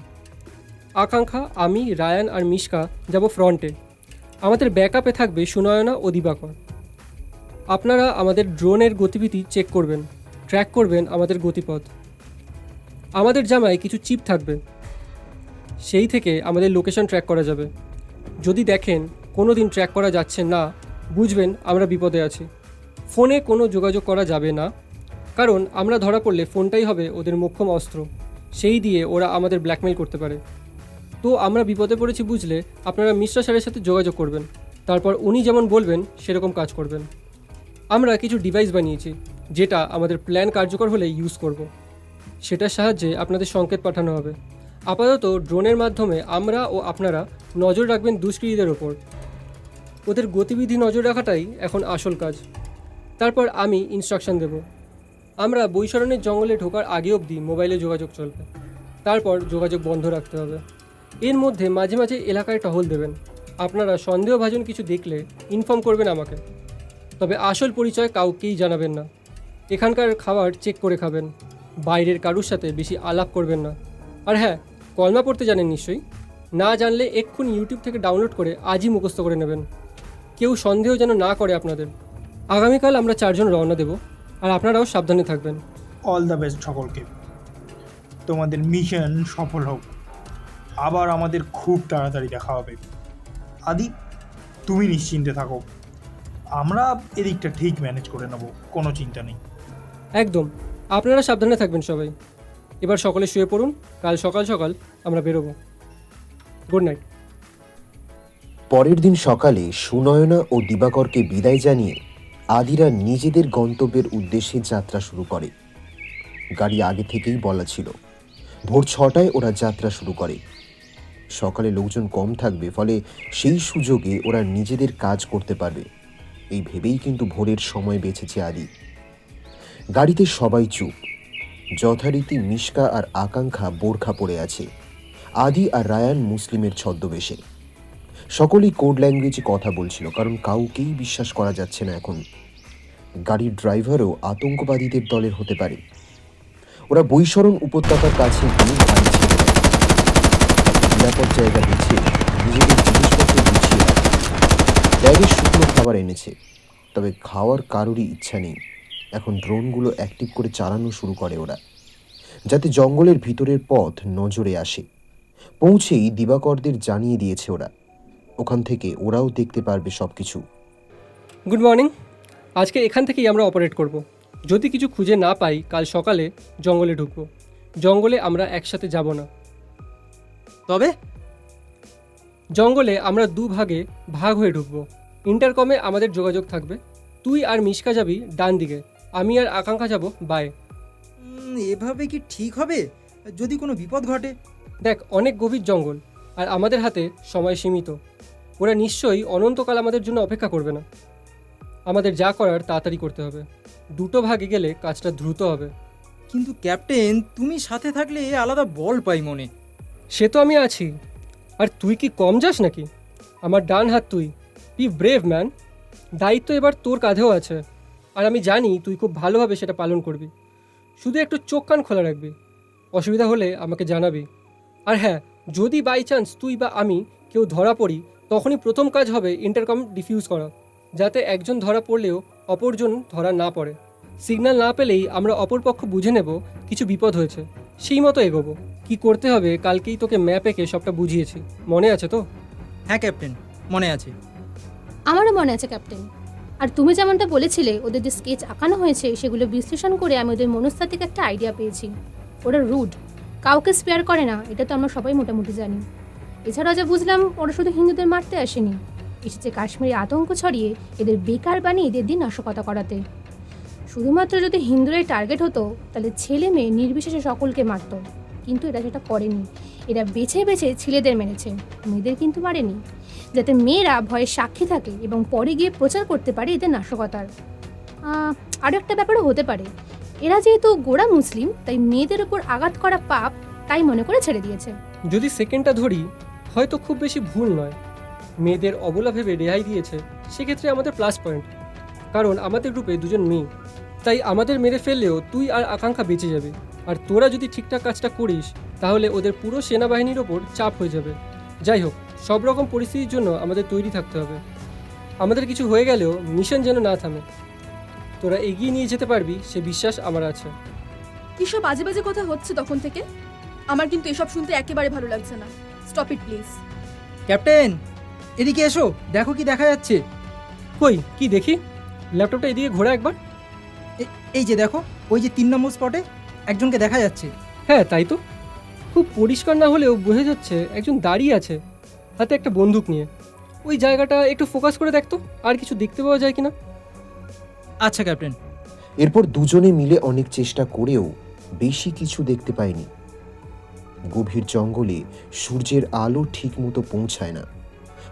আকাঙ্ক্ষা, আমি, রায়ান আর মিশকা যাব ফ্রন্টে। আমাদের ব্যাকআপে থাকবে সুনয়না ও দিবাকর। আপনারা আমাদের ড্রোনের গতিবিধি চেক করবেন, ট্র্যাক করবেন আমাদের গতিপথ। আমাদের জামায় কিছু চিপ থাকবে, সেই থেকে আমাদের লোকেশন ট্র্যাক করা যাবে। যদি দেখেন কোনো দিন ট্র্যাক করা যাচ্ছে না, বুঝবেন আমরা বিপদে আছি। ফোনে কোনো যোগাযোগ করা যাবে না, কারণ আমরা ধরা পড়লে ফোনটাই হবে ওদের মোক্ষম অস্ত্র, সেই দিয়ে ওরা আমাদের ব্ল্যাকমেইল করতে পারে। তো আমরা বিপদে পড়েছি বুঝলে আপনারা মিশ্রা স্যারের সাথে যোগাযোগ করবেন, তারপর উনি যেমন বলবেন সেরকম কাজ করবেন। আমরা কিছু ডিভাইস বানিয়েছি যেটা আমাদের প্ল্যান কার্যকর হলে ইউজ করব। সেটার সাহায্যে আপনাদের সংকেত পাঠানো হবে। আপাতত ড্রোনের মাধ্যমে আমরা ও আপনারা নজর রাখবেন দুষ্কৃতীদের ওপর। ওদের গতিবিধি নজর রাখাটাই এখন আসল কাজ। তারপর আমি ইনস্ট্রাকশন দেব। আমরা বৈশরণের জঙ্গলে ঢোকার আগে অবধি মোবাইলে যোগাযোগ চলবে, তারপর যোগাযোগ বন্ধ রাখতে হবে। এর মধ্যে মাঝে মাঝে এলাকায় টহল দেবেন। আপনারা সন্দেহভাজন কিছু দেখলে ইনফর্ম করবেন আমাকে, তবে আসল পরিচয় কাউকেই জানাবেন না। এখানকার খাবার চেক করে খাবেন, বাইরের কারুর সাথে বেশি আলাপ করবেন না। আর হ্যাঁ, কলমা পড়তে জানেন নিশ্চয়ই? না জানলে এক্ষুনি ইউটিউব থেকে ডাউনলোড করে আজই মুখস্থ করে নেবেন। কেউ সন্দেহ যেন না করে আপনাদের। আগামীকাল আমরা 4 জন রওনা দেব, আর আপনারাও সাবধানে থাকবেন। অল দ্য বেস্ট সকলকে। তোমাদের মিশন সফল হোক। আবার আমাদের খুব তাড়াতাড়ি দেখা হবে। আদি, তুমি নিশ্চিন্তে থাকো, আমরা এদিকটা ঠিক ম্যানেজ করে নেব, কোনো চিন্তা নেই। একদম, আপনারা সাবধানে থাকবেন সবাই। এবার সকলে শুয়ে পড়ুন, কাল সকাল সকাল আমরা বেরোবো। Good night. পরের দিন সকালে সুনয়না ও দিবাকরকে বিদায় জানিয়ে আদিরা নিজেদের গন্তব্যের উদ্দেশ্যে যাত্রা শুরু করে। গাড়ি আগে থেকেই বলা ছিল, ভোর 6টায় ওরা যাত্রা শুরু করে। সকালে লোকজন কম থাকবে, ফলে সেই সুযোগে ওরা নিজেদের কাজ করতে পারবে, এই ভেবেই কিন্তু ভোরের সময় বেছেছে আদি। গাড়িতে সবাই চুপ। যথারীতি মিশকা আর আকাঙ্ক্ষা বোরখা পরে আছে, আদি আর রায়ান মুসলিমের ছদ্মবেশে। সকলেই কোড ল্যাঙ্গুয়েজে কথা বলছিল, কারণ কাউকেই বিশ্বাস করা যাচ্ছে না এখন। গাড়ির ড্রাইভারও আতঙ্কবাদীদের দলের হতে পারে। ওরা বৈশরণ উপত্যকার কাছে গিয়ে গাড়ি ছেড়ে দেয়। নিরাপদ জায়গা বেছে নিজেদের জিনিসপত্র গুছিয়ে রাখে। ব্যাগে শুকনো খাবার এনেছে, তবে খাওয়ার কারোরই ইচ্ছা নেই। এখন ড্রোনগুলো অ্যাক্টিভ করে চালানো শুরু করে ওরা, যাতে জঙ্গলের ভিতরের পথ নজরে আসে। পৌঁছেই দিবাকরদের জানিয়ে দিয়েছে ওরা, ওখান থেকে ওরাও দেখতে পারবে সব কিছু। Good morning. আজকে এখান থেকেই আমরা অপারেট করব। যদি কিছু খুঁজে না পাই, কাল সকালে জঙ্গলে ঢুকবো। জঙ্গলে আমরা একসাথে যাব না। তবে জঙ্গলে আমরা 2 ভাগে ভাগ হয়ে ঢুকবো। ইন্টারকমে আমাদের যোগাযোগ থাকবে। তুই আর মিশকা যাবি ডান দিকে, আমি আর আকাঙ্ক্ষা যাব বায়ে। এভাবে কি ঠিক হবে? যদি কোনো বিপদ ঘটে? দেখ, অনেক গভীর জঙ্গল, আর আমাদের হাতে সময় সীমিত। ওরা নিশ্চয়ই অনন্তকাল আমাদের জন্য অপেক্ষা করবে না। আমাদের যা করার তাড়াতাড়ি করতে হবে। 2 ভাগে গেলে কাজটা দ্রুত হবে। কিন্তু ক্যাপ্টেন, তুমি সাথে থাকলে আলাদা বল পাই মনে। সে তো আমি আছি, আর তুই কি কম যাস নাকি? আমার ডান হাত তুই। B brave man. দায়িত্ব এবার তোর কাঁধেও আছে, আর আমি জানি তুই খুব ভালোভাবে সেটা পালন করবি। শুধু একটু চোখ কান খোলা রাখবি। অসুবিধা হলে আমাকে জানাবি। আর হ্যাঁ, যদি বাই চান্স তুই বা আমি কেউ ধরা পড়ি, তখনই প্রথম কাজ হবে ইন্টারকম ডিফিউজ করা, যাতে একজন ধরা পড়লেও অপরজন ধরা না পড়ে। সিগন্যাল না পেলেই আমরা অপরপক্ষ বুঝে নেব কিছু বিপদ হয়েছে, সেই মতো এগোবো। কি করতে হবে কালকেই তোকে ম্যাপ এঁকে সবটা বুঝিয়েছি, মনে আছে তো? হ্যাঁ ক্যাপ্টেন, মনে আছে। আমারও মনে আছে ক্যাপ্টেন। আর তুমি যেমনটা বলেছিলে, ওদের যে স্কেচ আঁকানো হয়েছে সেগুলো বিশ্লেষণ করে আমি ওদের মনস্তাত্ত্বিক একটা আইডিয়া পেয়েছি। ওরা রুড, কাউকে স্পেয়ার করে না, এটা তো আমরা সবাই মোটামুটি জানি। এছাড়াও যা বুঝলাম, ওরা শুধু হিন্দুদের মারতে আসেনি, এসেছে কাশ্মীরে আতঙ্ক ছড়িয়ে এদের বেকার বানিয়ে এদের দিন নাশকতা করাতে। শুধুমাত্র যদি হিন্দুরাই টার্গেট হতো তাহলে ছেলে মেয়ে নির্বিশেষে সকলকে মারত, কিন্তু এরা সেটা করেনি। এরা বেছে বেছে ছেলেদের মেরেছে, মেয়েদের কিন্তু মারেনি, যাতে মেয়েরা ভয়ে সাক্ষী থাকে এবং পরে গিয়ে প্রচার করতে পারে এদের নাশকতার। আরও একটা ব্যাপারও হতে পারে, এরা যেহেতু গোঁড়া মুসলিম তাই মেয়েদের উপর আঘাত করা পাপ, তাই মনে করে ছেড়ে দিয়েছে। যদি সেকেন্ডটা ধরি, হয়তো খুব বেশি ভুল নয়। মেয়েদের অবলা ভেবে রেহাই দিয়েছে, সেক্ষেত্রে আমাদের প্লাস পয়েন্ট, কারণ আমাদের গ্রুপে দুজন মেয়ে, তাই আমাদের মেরে ফেললেও তুই আর আকাঙ্ক্ষা বেঁচে যাবে। আর তোরা যদি ঠিকঠাক কাজটা করিস তাহলে ওদের পুরো সেনাবাহিনীর ওপর চাপ হয়ে যাবে। যাই হোক, সব রকম পরিস্থিতির জন্য আমাদের তৈরি থাকতে হবে। আমাদের কিছু হয়ে গেলেও মিশন যেন না থামে। তোরা এগিয়ে নিয়ে যেতে পারবি সে বিশ্বাস আমার আছে। কিসব বাজে বাজে কথা হচ্ছে তখন থেকে, আমার কিন্তু এসব শুনতে একেবারে ভালো লাগছে না। Stop it please. ক্যাপ্টেন, এদিকে এসো, দেখো কি দেখা যাচ্ছে। কই কি দেখি? ল্যাপটপটা এদিকে ঘোরা একবার। এই যে দেখো, ওই যে 3 নম্বর স্পটে একজনকে দেখা যাচ্ছে। হ্যাঁ তাই তো, খুব পরিষ্কার না হলেও বোঝা যাচ্ছে একজন দাঁড়িয়ে আছে হাতে একটা বন্দুক নিয়ে। ওই জায়গাটা একটু ফোকাস করে দেখতো, আর কিছু দেখতে পাওয়া যায় কিনা। আচ্ছা ক্যাপ্টেন। এরপর দুজনে মিলে অনেক চেষ্টা করেও বেশি কিছু দেখতে পায়নি। গভীর জঙ্গলে সূর্যের আলো ঠিক মতো পৌঁছায় না,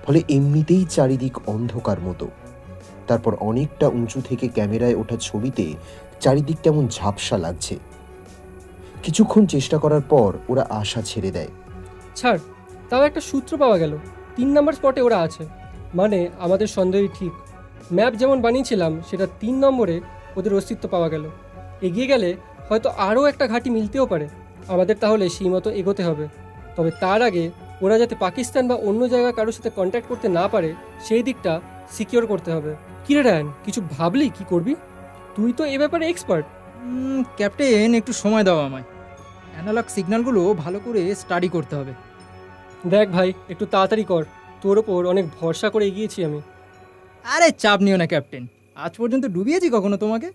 ফলে এমনিতেই চারিদিক অন্ধকার মতো। তারপর অনেকটা উঁচু থেকে ক্যামেরায় ওঠা ছবিতে চারিদিক কেমন ঝাপসা লাগছে। কিছুক্ষণ চেষ্টা করার পর ওরা আশা ছেড়ে দেয়। ছাড়, তাও একটা সূত্র পাওয়া গেল। 3 নম্বর স্পটে ওরা আছে, মানে আমাদের সন্দেহই ঠিক। ম্যাপ যেমন বানিয়েছিলাম সেটা 3 নম্বরে ওদের অস্তিত্ব পাওয়া গেল। এগিয়ে গেলে হয়তো আরও একটা ঘাঁটি মিলতেও পারে। আমাদের তাহলে সেই মতো এগোতে হবে, তবে তার আগে ওরা যাতে পাকিস্তান বা অন্য জায়গায় কারোর সাথে কন্ট্যাক্ট করতে না পারে সেই দিকটা সিকিওর করতে হবে। কিরে রায়ান, কিছু ভাবলি কি করবি? তুই তো এ ব্যাপারে এক্সপার্ট। ক্যাপ্টেন, একটু সময় দাও আমায়। অ্যানালগ সিগন্যালগুলো ভালো করে স্টাডি করতে হবে। দেখ ভাই, একটু তাড়াতাড়ি কর, তোর ওপর অনেক ভরসা করে এগিয়েছি আমি। আরে চাপ নিও না ক্যাপ্টেন, আজ পর্যন্ত ডুবিয়েছি কখনো তোমাকে?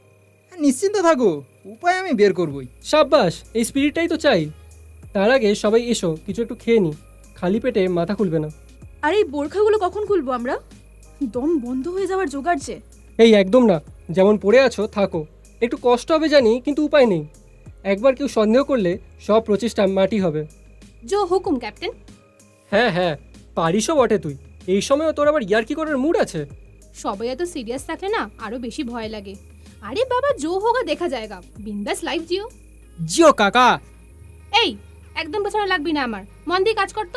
নিশ্চিন্ত থাকো, উপায় আমি বের করবই। সাব্বাস, এই স্পিরিটটাই তো চাই। তার আগে সবাই এসো, কিছু একটু খেয়ে নি, খালি পেটে মাথা খুলবে না। আর এই বোরখাগুলো কখন খুলবো আমরা? দম বন্ধ হয়ে যাওয়ার জোগাড় যে। এই একদম না, যেমন পড়ে আছো থাকো। একটু কষ্ট হবে জানি, কিন্তু উপায় নেই। একবার কেউ সন্দেহ করলে সব প্রচেষ্টা মাটি হবে। জো হুকুম ক্যাপ্টেন। হ্যাঁ হ্যাঁ, পারিসও বটে তুই। এই সময়ও তোর আবার ইয়ার্কি করার মুড আছে? সবাই এত সিরিয়াস থাকলে না আরো বেশি ভয় লাগে। আরে বাবা, জো হোগা দেখা যায়গা, বিন্দাস লাইফ জিও। জিও কাকা। এই একদম পেছনে লাগবি না আমার, মন দিয়ে কাজ করতো।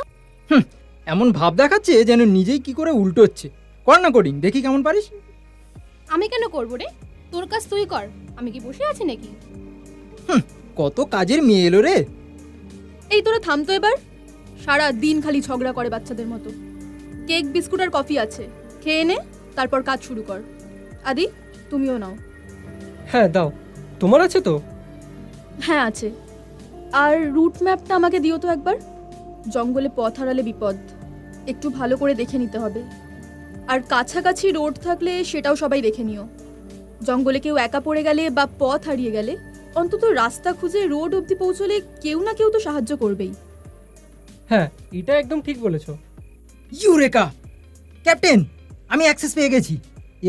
এমন ভাব দেখাচ্ছে যেন নিজেই কি করে উল্টোচ্ছে। কর না কোডিং, দেখি কেমন পারিস। আমি কেন করবো রে? তোর কাজ তুই কর, আমি কি বসে আছি নাকি? কত কাজের মেয়ে এলো রে। এই তোরা থামতো এবার, সারা দিন খালি ঝগড়া করে বাচ্চাদের মতো। কেক বিস্কুট আর কফি আছে, খেয়ে নে, তারপর কাজ শুরু কর। আদি, তুমিও নাও। হ্যাঁ দাও, তোমার আছে তো? হ্যাঁ আছে। আর রুট ম্যাপটা আমাকে দিও তো একবার। জঙ্গলে পথ হারালে বিপদ, একটু ভালো করে দেখে নিতে হবে। আর কাছাকাছি রোড থাকলে সেটাও সবাই দেখে নিও। জঙ্গলে কেউ একা পড়ে গেলে বা পথ হারিয়ে গেলে অন্তত রাস্তা খুঁজে রোড অবধি পৌঁছলে কেউ না কেউ তো সাহায্য করবেই। হ্যাঁ, এটা একদম ঠিক বলেছো। ইউরেকা! ক্যাপ্টেন, আমি অ্যাক্সেস পেয়ে গেছি।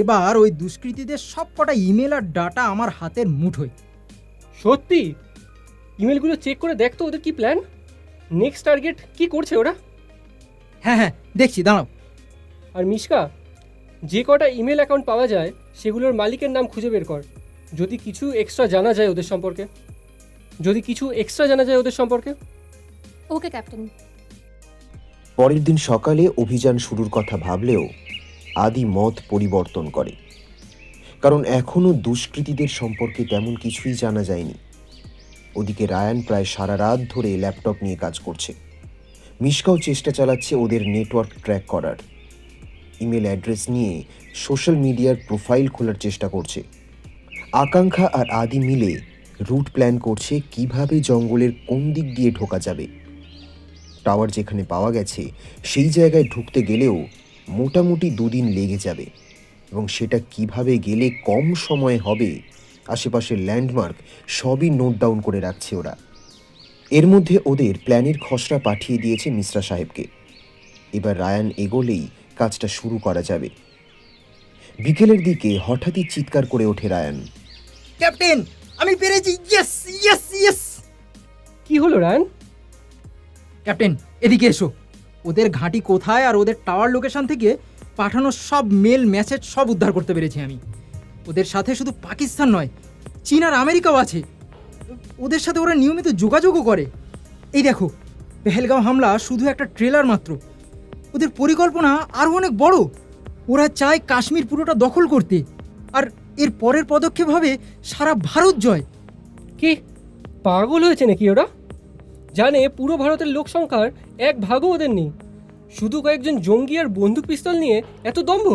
এবার ওই দুষ্কৃতীদের সব কটা ইমেল আর ডাটা আমার হাতের মুঠোয়। সত্যি? ইমেলগুলো চেক করে দেখতো ওদের কি প্ল্যান, নেক্সট টার্গেট কি করছে ওরা। হ্যাঁ হ্যাঁ, দেখছি, দাঁড়াও। আর মিশকা, যে কটা ইমেল অ্যাকাউন্ট পাওয়া যায় সেগুলোর মালিকের নাম খুঁজে বের কর। যদি কিছু এক্সট্রা জানা যায় ওদের সম্পর্কে। ওকে ক্যাপ্টেন। পরের দিন সকালে অভিযান শুরুর কথা ভাবলেও আদি মত পরিবর্তন করে, কারণ এখনও দুষ্কৃতীদের সম্পর্কে তেমন কিছুই জানা যায়নি। ওদিকে রায়ান প্রায় সারা রাত ধরে ল্যাপটপ নিয়ে কাজ করছে। মিশকাও চেষ্টা চালাচ্ছে ওদের নেটওয়ার্ক ট্র্যাক করার। ইমেল অ্যাড্রেস নিয়ে সোশ্যাল মিডিয়ার প্রোফাইল খোলার চেষ্টা করছে। আকাঙ্ক্ষা আর আদি মিলে রুট প্ল্যান করছে কিভাবে জঙ্গলের কোন দিক দিয়ে ঢোকা যাবে। টাওয়ার যেখানে পাওয়া গেছে সেই জায়গায় ঢুকতে গেলেও মোটামুটি 2 দিন লেগে যাবে, এবং সেটা কিভাবে গেলে কম সময়ে হবে আশেপাশের ল্যান্ডমার্ক সবই নোট ডাউন করে রাখছে ওরা। এর মধ্যে ওদের প্ল্যানের খসড়া পাঠিয়ে দিয়েছে মিশ্রা সাহেবকে। এবার রায়ান এগোলেই কাজটা শুরু করা যাবে। বিকেলের দিকে হঠাৎই চিৎকার করে ওঠে রায়ান। ক্যাপ্টেন, আমি পেরেছি! Yes yes yes! কি হলো রায়ান? ক্যাপ্টেন, এদিকে এসো। ওদের ঘাঁটি কোথায় আর ওদের টাওয়ার লোকেশন থেকে পাঠানো সব মেল মেসেজ সব উদ্ধার করতে পেরেছি আমি। ওদের সাথে শুধু পাকিস্তান নয়, চীন আর আমেরিকাও আছে। ওদের সাথে ওরা নিয়মিত যোগাযোগও করে। এই দেখো, পেহেলগাঁও হামলা শুধু একটা ট্রেলার মাত্র। ওদের পরিকল্পনা আরও অনেক বড়। ওরা চায় কাশ্মীর পুরোটা দখল করতে, আর এর পরের পদক্ষেপ হবে সারা ভারত জয়। কি পাগল হয়েছে নাকি ওরা? জানে পুরো ভারতের লোক সংখ্যার 1 ভাগও ওদের নেই, শুধু কয়েকজন জঙ্গি আর বন্দুক পিস্তল নিয়ে এত দম্ভ?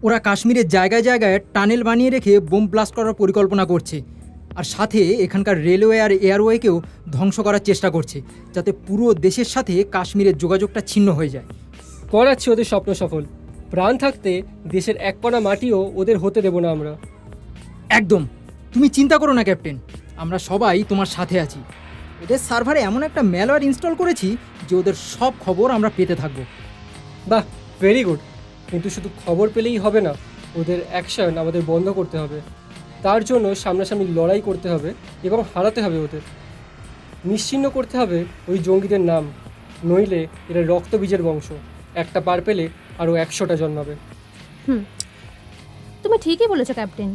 ওরা কাশ্মীরের জায়গায় জায়গায় টানেল বানিয়ে রেখে বোম ব্লাস্ট করার পরিকল্পনা করছে, আর সাথে এখানকার রেলওয়ে আর এয়ারওয়েকেও ধ্বংস করার চেষ্টা করছে, যাতে পুরো দেশের সাথে কাশ্মীরের যোগাযোগটা ছিন্ন হয়ে যায়। করাচ্ছে ওদের স্বপ্ন সফল। প্রাণ থাকতে দেশের এক কণা মাটিও ওদের হতে দেব না আমরা। একদম, তুমি চিন্তা করো না ক্যাপ্টেন, আমরা সবাই তোমার সাথে আছি। ওদের সার্ভারে এমন একটা ম্যালওয়্যার ইনস্টল করেছি যে ওদের সব খবর আমরা পেতে থাকবো। বাহ, ভেরি গুড। কিন্তু শুধু খবর পেলেই হবে না, ওদের অ্যাকশন আমাদের বন্ধ করতে হবে। তার জন্য সামনাসামনি লড়াই করতে হবে এবং হারাতে হবে ওদের। নিশ্চিহ্ন করতে হবে ওই জঙ্গিদের নাম, নইলে এরা রক্তবীজের বংশ। একটা পার পেলে আরও 100টা জন্মাবে। তুমি ঠিকই বলেছো ক্যাপ্টেন।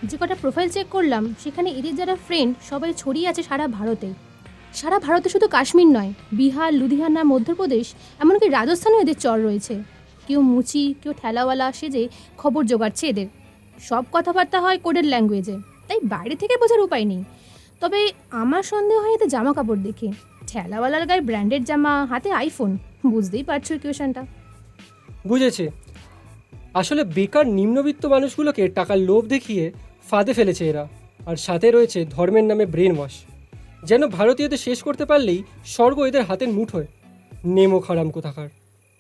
যে কটা প্রোফাইল চেক করলাম সেখানে এদের যারা ফ্রেন্ড সবাই ছড়িয়ে আছে সারা ভারতে। সারা ভারতে শুধু কাশ্মীর নয়, বিহার, লুধিয়ানা, মধ্যপ্রদেশ, এমনকি রাজস্থানেও এদের চর রয়েছে। কেউ মুচি, কেউ ঠেলাওয়ালা সেজে খবর জোগাড়ছে এদের। সব কথাবার্তা হয় কোডের ল্যাঙ্গুয়েজে, তাই বাইরে থেকে বোঝার উপায় নেই। তবে আমার সন্দেহ হয় এতে জামা কাপড় দেখে। ঠেলাওয়ালার গায়ে ব্র্যান্ডেড জামা, হাতে আইফোন, বুঝতেই পারছো ইকুয়েশনটা। বুঝেছে। আসলে বেকার নিম্নবিত্ত মানুষগুলোকে টাকার লোভ দেখিয়ে ফাঁদে ফেলেছে এরা। আর সাথে রয়েছে ধর্মের নামে ব্রেন ওয়াশ, যেন ভারতীয়দের শেষ করতে পারলেই স্বর্গ এদের হাতের মুঠোয়। নেমো খারাম কোথাকার।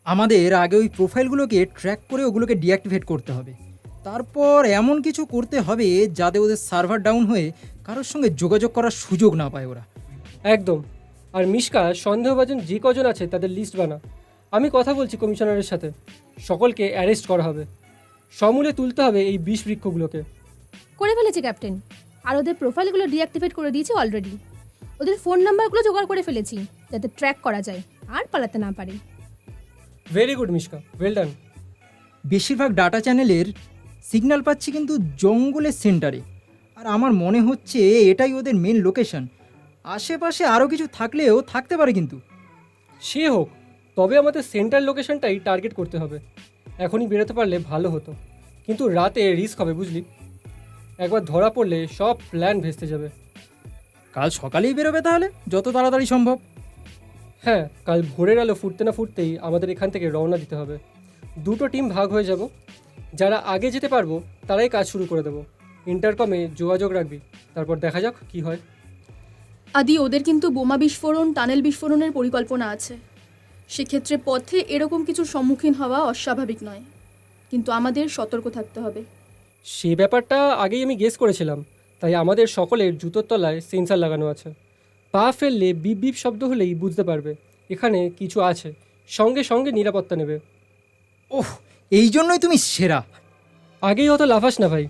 আমাদের আগে ওই প্রোফাইলগুলোকে ট্র্যাক করে ওগুলোকে ডিঅ্যাক্টিভেট করতে হবে। তারপর এমন কিছু করতে হবে যাতে ওদের সার্ভার ডাউন হয়ে কারোর সঙ্গে যোগাযোগ করার সুযোগ না পায় ওরা। একদম। আর মিশকা, সন্দেহভাজন যে কজন আছে তাদের লিস্ট বানা। আমি কথা বলছি কমিশনারের সাথে। সকলকে অ্যারেস্ট করা হবে। সমূলে তুলতে হবে এই বিষ বৃক্ষগুলোকে। করে ফেলেছি ক্যাপ্টেন। আর ওদের প্রোফাইলগুলো ডিঅ্যাক্টিভেট করে দিয়েছি অলরেডি। ওদের ফোন নাম্বারগুলো জোগাড় করে ফেলেছি যাতে ট্র্যাক করা যায় আর পালাতে না পারে। Very good Mishka, well done. বেশিরভাগ ডাটা চ্যানেলের সিগন্যাল পাচ্ছি কিন্তু জঙ্গলের সেন্টারে, আর আমার মনে হচ্ছে এটাই ওদের মেন লোকেশন। আশেপাশে আরও কিছু থাকলেও থাকতে পারে কিন্তু। সে হোক, তবে আমাদের সেন্টার লোকেশনটাই টার্গেট করতে হবে। এখনই বেরোতে পারলে ভালো হতো, কিন্তু রাতে রিস্ক হবে বুঝলি। একবার ধরা পড়লে সব প্ল্যান ভেস্তে যাবে। কাল সকালেই বেরোবে তাহলে, যত তাড়াতাড়ি সম্ভব। হ্যাঁ, কাল ভোরের আলো ফুটতে না ফুটতেই আমাদের এখান থেকে রওনা দিতে হবে। 2টো টিম ভাগ হয়ে যাব। যারা আগে যেতে পারবো তারাই কাজ শুরু করে দেবো। ইন্টারকমে যোগাযোগ রাখবি, তারপর দেখা যাক কি হয়। আদি, ওদের কিন্তু বোমা বিস্ফোরণ, টানেল বিস্ফোরণের পরিকল্পনা আছে। সেক্ষেত্রে পথে এরকম কিছুর সম্মুখীন হওয়া অস্বাভাবিক নয়, কিন্তু আমাদের সতর্ক থাকতে হবে। সে ব্যাপারটা আগেই আমি গেস করেছিলাম, তাই আমাদের সকলের জুতোর তলায় সেন্সার লাগানো আছে। পা ফেললে বিপ বিপ শব্দ হলেই বুঝতে পারবে এখানে কিছু আছে। সঙ্গে সঙ্গে নিরাপত্তা নেবে। ওহ, এই জন্যই তুমি সেরা। আগেই অত লাফাস না ভাই,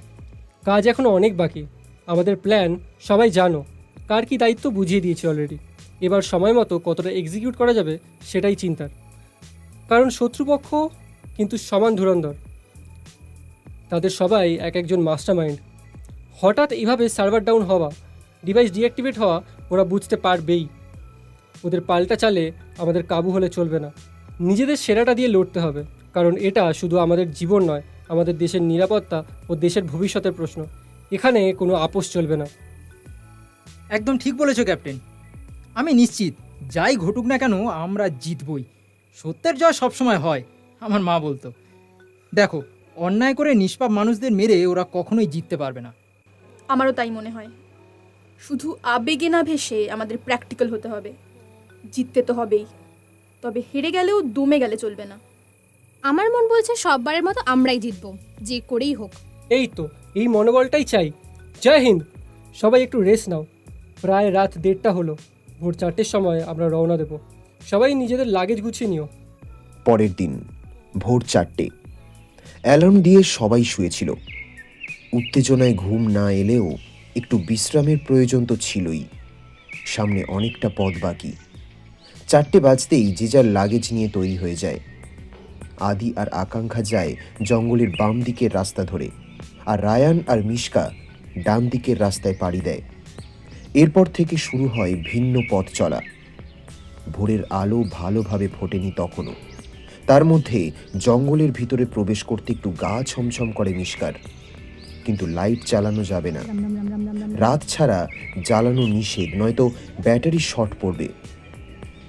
কাজ এখনও অনেক বাকি। আমাদের প্ল্যান সবাই জানো, কার কী দায়িত্ব বুঝিয়ে দিয়েছি অলরেডি। এবার সময় মতো কতটা এক্সিকিউট করা যাবে সেটাই চিন্তার, কারণ শত্রুপক্ষ কিন্তু সমান ধুরন্ধর। তাদের সবাই এক একজন মাস্টার মাইন্ড। হঠাৎ এভাবে সার্ভার ডাউন হওয়া, ডিভাইস ডিঅ্যাক্টিভেট হওয়া ওরা বুঝতে পারবেই। ওদের পাল্টা চালে আমাদের কাবু হলে চলবে না। নিজেদের সেরাটা দিয়ে লড়তে হবে, কারণ এটা শুধু আমাদের জীবন নয়, আমাদের দেশের নিরাপত্তা ও দেশের ভবিষ্যতের প্রশ্ন। এখানে কোনো আপোষ চলবে না। একদম ঠিক বলেছো ক্যাপ্টেন। আমি নিশ্চিত যাই ঘটুক না কেন আমরা জিতবই। সত্যের জয় সবসময় হয়, আমার মা বলতো। দেখো, অন্যায় করে নিষ্পাপ মানুষদের মেরে ওরা কখনোই জিততে পারবে না। আমারও তাই মনে হয়। শুধু আবেগে না ভেসে আমাদের প্র্যাকটিক্যাল হতে হবে। জিততে তো হবেই, তবে হেরে গেলেও দমে গেলে চলবে না। আমার মন বলছে সববারের মতো আমরাই জিতবো, যে করেই হোক। এই তো, এই মনোবলটাই চাই। জয় হিন্দ। সবাই একটু রেস্ট নাও। প্রায় রাত 1:30 হলো। ভোর 4টের সময় আমরা রওনা দেব। সবাই নিজেদের লাগেজ গুছিয়ে নিও। পরের দিন ভোর 4টে। অ্যালার্ম দিয়ে সবাই শুয়েছিল। উত্তেজনায় ঘুম না এলেও একটু বিশ্রামের প্রয়োজন তো ছিলই, সামনে অনেকটা পথ বাকি। 4টে বাজতেই যে যার লাগেজ নিয়ে তৈরি হয়ে যায়। আদি আর আকাঙ্ক্ষা যায় জঙ্গলের বাম দিকের রাস্তা ধরে, আর রায়ান আর মিশকা ডান দিকের রাস্তায় পাড়ি দেয়। এরপর থেকে শুরু হয় ভিন্ন পথ চলা। ভোরের আলো ভালোভাবে ফোটেনি তখনও, তার মধ্যে জঙ্গলের ভিতরে প্রবেশ করতে একটু গা ছমছম করে মিশকার। কিন্তু লাইট চালানো যাবে না, রাত ছাড়া জ্বালানো নিষেধ, নয়তো ব্যাটারি শর্ট পড়বে।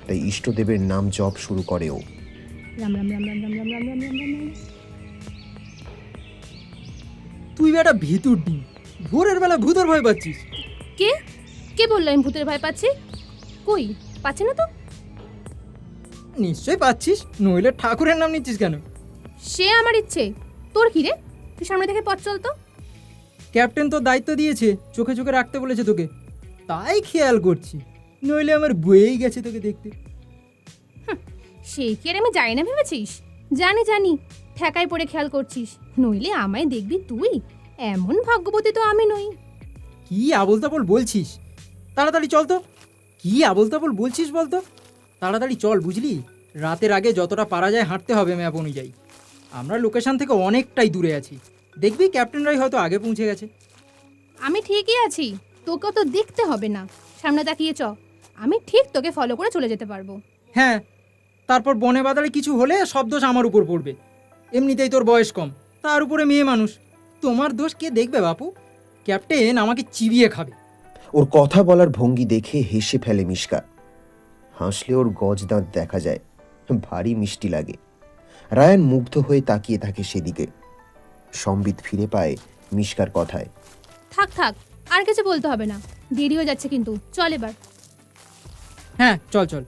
তাই ইষ্টদেবের নাম জপ শুরু করে ও। তুই বেটা ভিতুর ডিম, ভোরের বেলা ভূতের ভয় পাচ্ছিস? কে কে বললো আমি ভূতের ভয় পাচ্ছি? কই, পাচ্ছি না তো। নিশ্চয়ই পাচ্ছিস, নইলে ঠাকুরের নাম নিচ্ছিস কেন? সে আমার ইচ্ছে, তোর কি রে? তুই সামনে থেকে পথ চল তো। ক্যাপ্টেন তো দায়িত্ব দিয়েছে, চোখে চোখে রাখতে বলেছে তোকে, তাই খেয়াল করছি, নইলে আমার বয়েই গেছে তোকে দেখতে। সেই কি আর আমি জানি না ভেবেছিস? জানি জানি, ঠেকায় পড়ে খেয়াল করছিস, নইলে আমায় দেখবি তুই? এমন ভাগ্যবতী তো আমি নই। কি আবোল তাবোল বলছিস? তাড়াতাড়ি চল তো। কি আবোল তাবোল বলছিস বলতো? তাড়াতাড়ি চল, বুঝলি? রাতের আগে যতটা পারা যায় হাঁটতে হবে ম্যাপ অনুযায়ী। আমরা লোকেশন থেকে অনেকটাই দূরে আছি, দেখবি ক্যাপ্টেনরাই হয়তো আগে পৌঁছে গেছে। আমি ঠিকই আছি, তোকেও তো দেখতে হবে না, সামনে তাকিয়ে চ, আমি ঠিক তোকে ফলো করে চলে যেতে পারবো। হ্যাঁ, তারপর বনে বাদালে কিছু হলে সব দোষ আমার উপর পড়বে। এমনিতেই তোর বয়স কম, তার উপরে মেয়ে মানুষ, তোমার দোষ কে দেখবে বাপু? ক্যাপ্টেন আমাকে চিবিয়ে খাবে। ওর কথা বলার ভঙ্গি দেখে হেসে ফেলে মিশকা। হাসলে ওর গজ দাঁত দেখা যায়, ভারী মিষ্টি লাগে। রায়ান মুগ্ধ হয়ে তাকিয়ে থাকে সেদিকে। সম্বিত ফিরে পায় মিশকার কথায়। থাক থাক, আর কিছু বলতে হবে না, দেরি হয়ে যাচ্ছে কিন্তু, চল এবার। হ্যাঁ চল চল।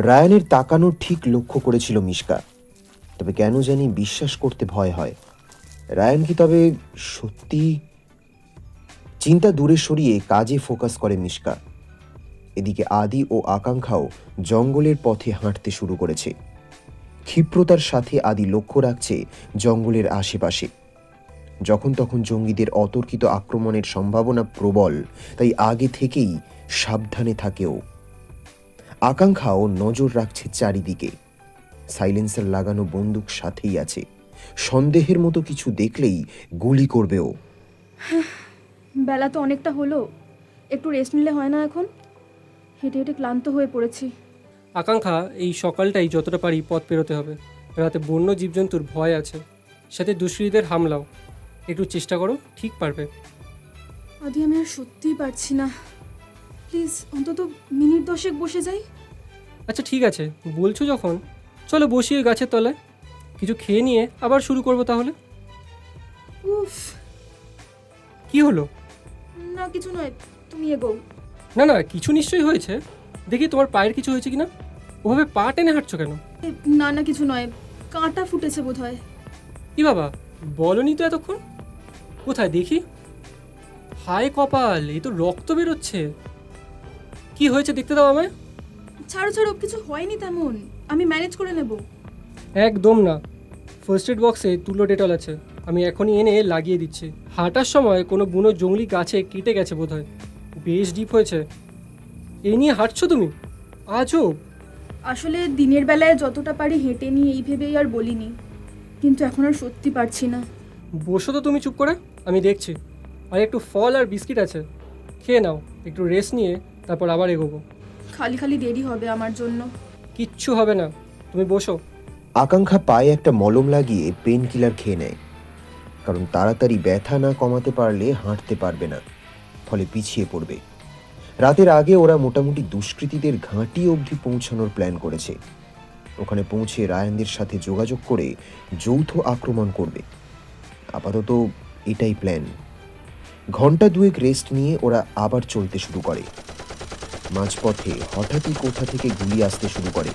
রায়ানের তাকানোর ঠিক লক্ষ্য করেছিল মিশকা, তবে কেন জানি বিশ্বাস করতে ভয় হয়। রায়ান কি তবে সত্যি? চিন্তা দূরে সরিয়ে কাজে ফোকাস করে মিশকা। এদিকে আদি ও আকাঙ্ক্ষাও জঙ্গলের পথে হাঁটতে শুরু করেছে। ক্ষিপ্রতার সাথে আদি লক্ষ্য রাখছে জঙ্গলের আশেপাশে। যখন তখন জঙ্গিদের অতর্কিত আক্রমণের সম্ভাবনা প্রবল, তাই আগে থেকেই সাবধানে থাকেও। আকাঙ্ক্ষাও নজর রাখছে চারিদিকে, সাইলেন্সার লাগানো বন্দুক সাথেই আছে। সন্দেহের মতো কিছু দেখলেই গুলি করবে ও। বেলা তো অনেকটা হলো, একটু রেস্ট নিলে হয় না এখন? হেঁটে হেঁটে ক্লান্ত হয়ে পড়েছি। আকাঙ্ক্ষা, এই সকালটাই যতটা পারি পথ পেরোতে হবে। রাতে বন্য জীবজন্তুর ভয় আছে, সাথে দুষ্কৃতীদের হামলাও। একটু চেষ্টা করো, ঠিক পারবে। আদি আমি আর সত্যিই পারছি না, প্লিজ অন্তত মিনিট 10 বসে যাই। আচ্ছা ঠিক আছে, বলছো যখন, চলো বসি ওই গাছের তলায়, কিছু খেয়ে নিয়ে আবার শুরু করবো তাহলে। উফ, কি হলো? না কিছু নয়, তুমি এগো। না না, কিছু নিশ্চয়ই হয়েছে। দেখি তোমার পায়ের কিছু হয়েছে কিনা। ওভাবে পা টেনে হাঁটছো কেন? না না কিছু নয়, কাঁটা ফুটেছে বোধহয়। কি বাবা, বলনি তো এতক্ষণ? কোথায় দেখি? হায় কপাল, এই তো রক্ত বেরোচ্ছে। কি হয়েছে দেখতে দাও আমায়। ছাড়ো ছাড়ো, কিছু হয়নি তেমন, আমি ম্যানেজ করে নেব। একদম না, ফার্স্ট এড বক্সে তুলো ডেটল আছে, আমি এখনই এনে লাগিয়ে দিচ্ছি। হাঁটার সময় কোনো বুনো জঙ্গলি গাছে কেটে গেছে বোধহয়, বেশ ডিপ হয়েছে। এই নিয়ে হাঁটছো তুমি? আজও আসলে দিনের বেলায় যতটা পারি হেঁটে নিই এই ভেবেই আর বলিনি, কিন্তু এখন আর সত্যি পারছি না। বসো তো তুমি চুপ করে, আমি দেখছি। আর একটু ফল আর বিস্কিট আছে, খেয়ে নাও, একটু রেস্ট নিয়ে তারপর আবার এগোবো। খালি খালি দেরি হবে আমার জন্য। কিচ্ছু হবে না, তুমি বসো। আকাঙ্ক্ষা পায়ে একটা মলম লাগিয়ে পেন কিলার খেয়ে নেয়, কারণ তাড়াতাড়ি ব্যথা না কমাতে পারলে হাঁটতে পারবে না, ফলে পিছিয়ে পড়বে। রাতের আগে ওরা মোটামুটি দুষ্কৃতীদের ঘাঁটি অবধি পৌঁছানোর প্ল্যান করেছে। ওখানে পৌঁছে রায়ানদের সাথে যোগাযোগ করে যৌথ আক্রমণ করবে। আপাতত এটাই প্ল্যান। ঘন্টা দুয়েক রেস্ট নিয়ে ওরা আবার চলতে শুরু করে। মাঝপথে হঠাৎই কোথা থেকে গুলি আসতে শুরু করে।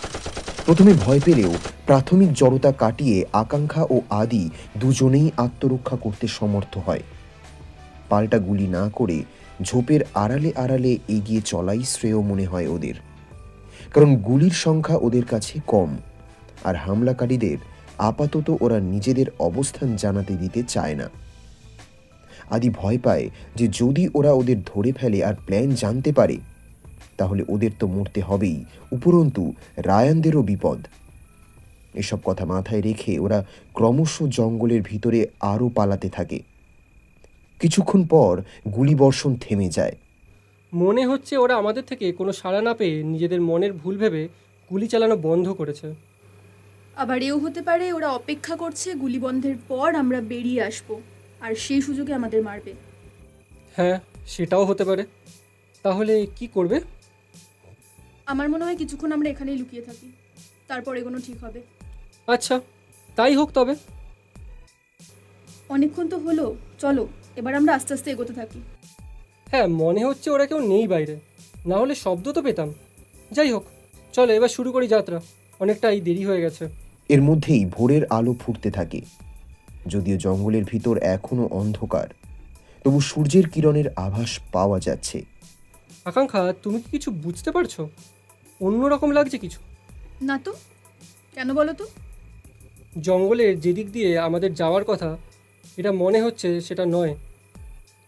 প্রথমে ভয় পেলেও প্রাথমিক জড়তা কাটিয়ে আকাঙ্ক্ষা ও আদি দুজনেই আত্মরক্ষা করতে সমর্থ হয়। পাল্টা গুলি না করে ঝোপের আড়ালে আড়ালে এগিয়ে চলাই শ্রেয় মনে হয় ওদের, কারণ গুলির সংখ্যা ওদের কাছে কম, আর হামলাকারীদের আপাতত ওরা নিজেদের অবস্থান জানাতে দিতে চায় না। আদি ভয় পায় যে যদি ওরা ওদের ধরে ফেলে আর প্ল্যান জানতে পারে তাহলে ওদের তো মরতে হবেই, উপরন্তু রায়ানদেরও বিপদ। এসব কথা মাথায় রেখে ওরা ক্রমশ জঙ্গলের ভিতরে আরও পালাতে থাকে। কিছুক্ষণ পর গুলিবর্ষণ থেমে যায়। মনে হচ্ছে ওরা আমাদের থেকে কোনো সাড়া না পেয়ে নিজেদের মনের ভুল ভেবে গুলি চালানো বন্ধ করেছে। আবার এও হতে পারে ওরা অপেক্ষা করছে গুলি বন্ধের পর আমরা বেরিয়ে আসব আর সেই সুযোগে আমাদের মারবে। হ্যাঁ, সেটাও হতে পারে। তাহলে কি করবে? আমার মনে হয় কিছুক্ষণ আমরা এখানেই লুকিয়ে থাকি, তারপর এগোনো ঠিক হবে। আচ্ছা, তাই হোক তবে। অনেকক্ষণ তো হলো, চলো এবার আমরা আস্তে আস্তে এগোতে থাকি। হ্যাঁ, মনে হচ্ছে ওরা কেউ নেই বাইরে, না হলে শব্দ তো পেতাম। যাই হোক, চলো এবার শুরু করি যাত্রা, অনেকটাই দেরি হয়ে গেছে। এর মধ্যেই ভোরের আলো ফুটতে থাকে। যদিও জঙ্গলের ভিতর এখনো অন্ধকার, তবু সূর্যের কিরণের আভাস পাওয়া যাচ্ছে। আকাঙ্ক্ষা, তুমি কি কিছু বুঝতে পারছো? অন্যরকম লাগছে কিছু। না তো, কেন বলো তো? জঙ্গলের যেদিক দিয়ে আমাদের যাওয়ার কথা এটা মনে হচ্ছে সেটা নয়।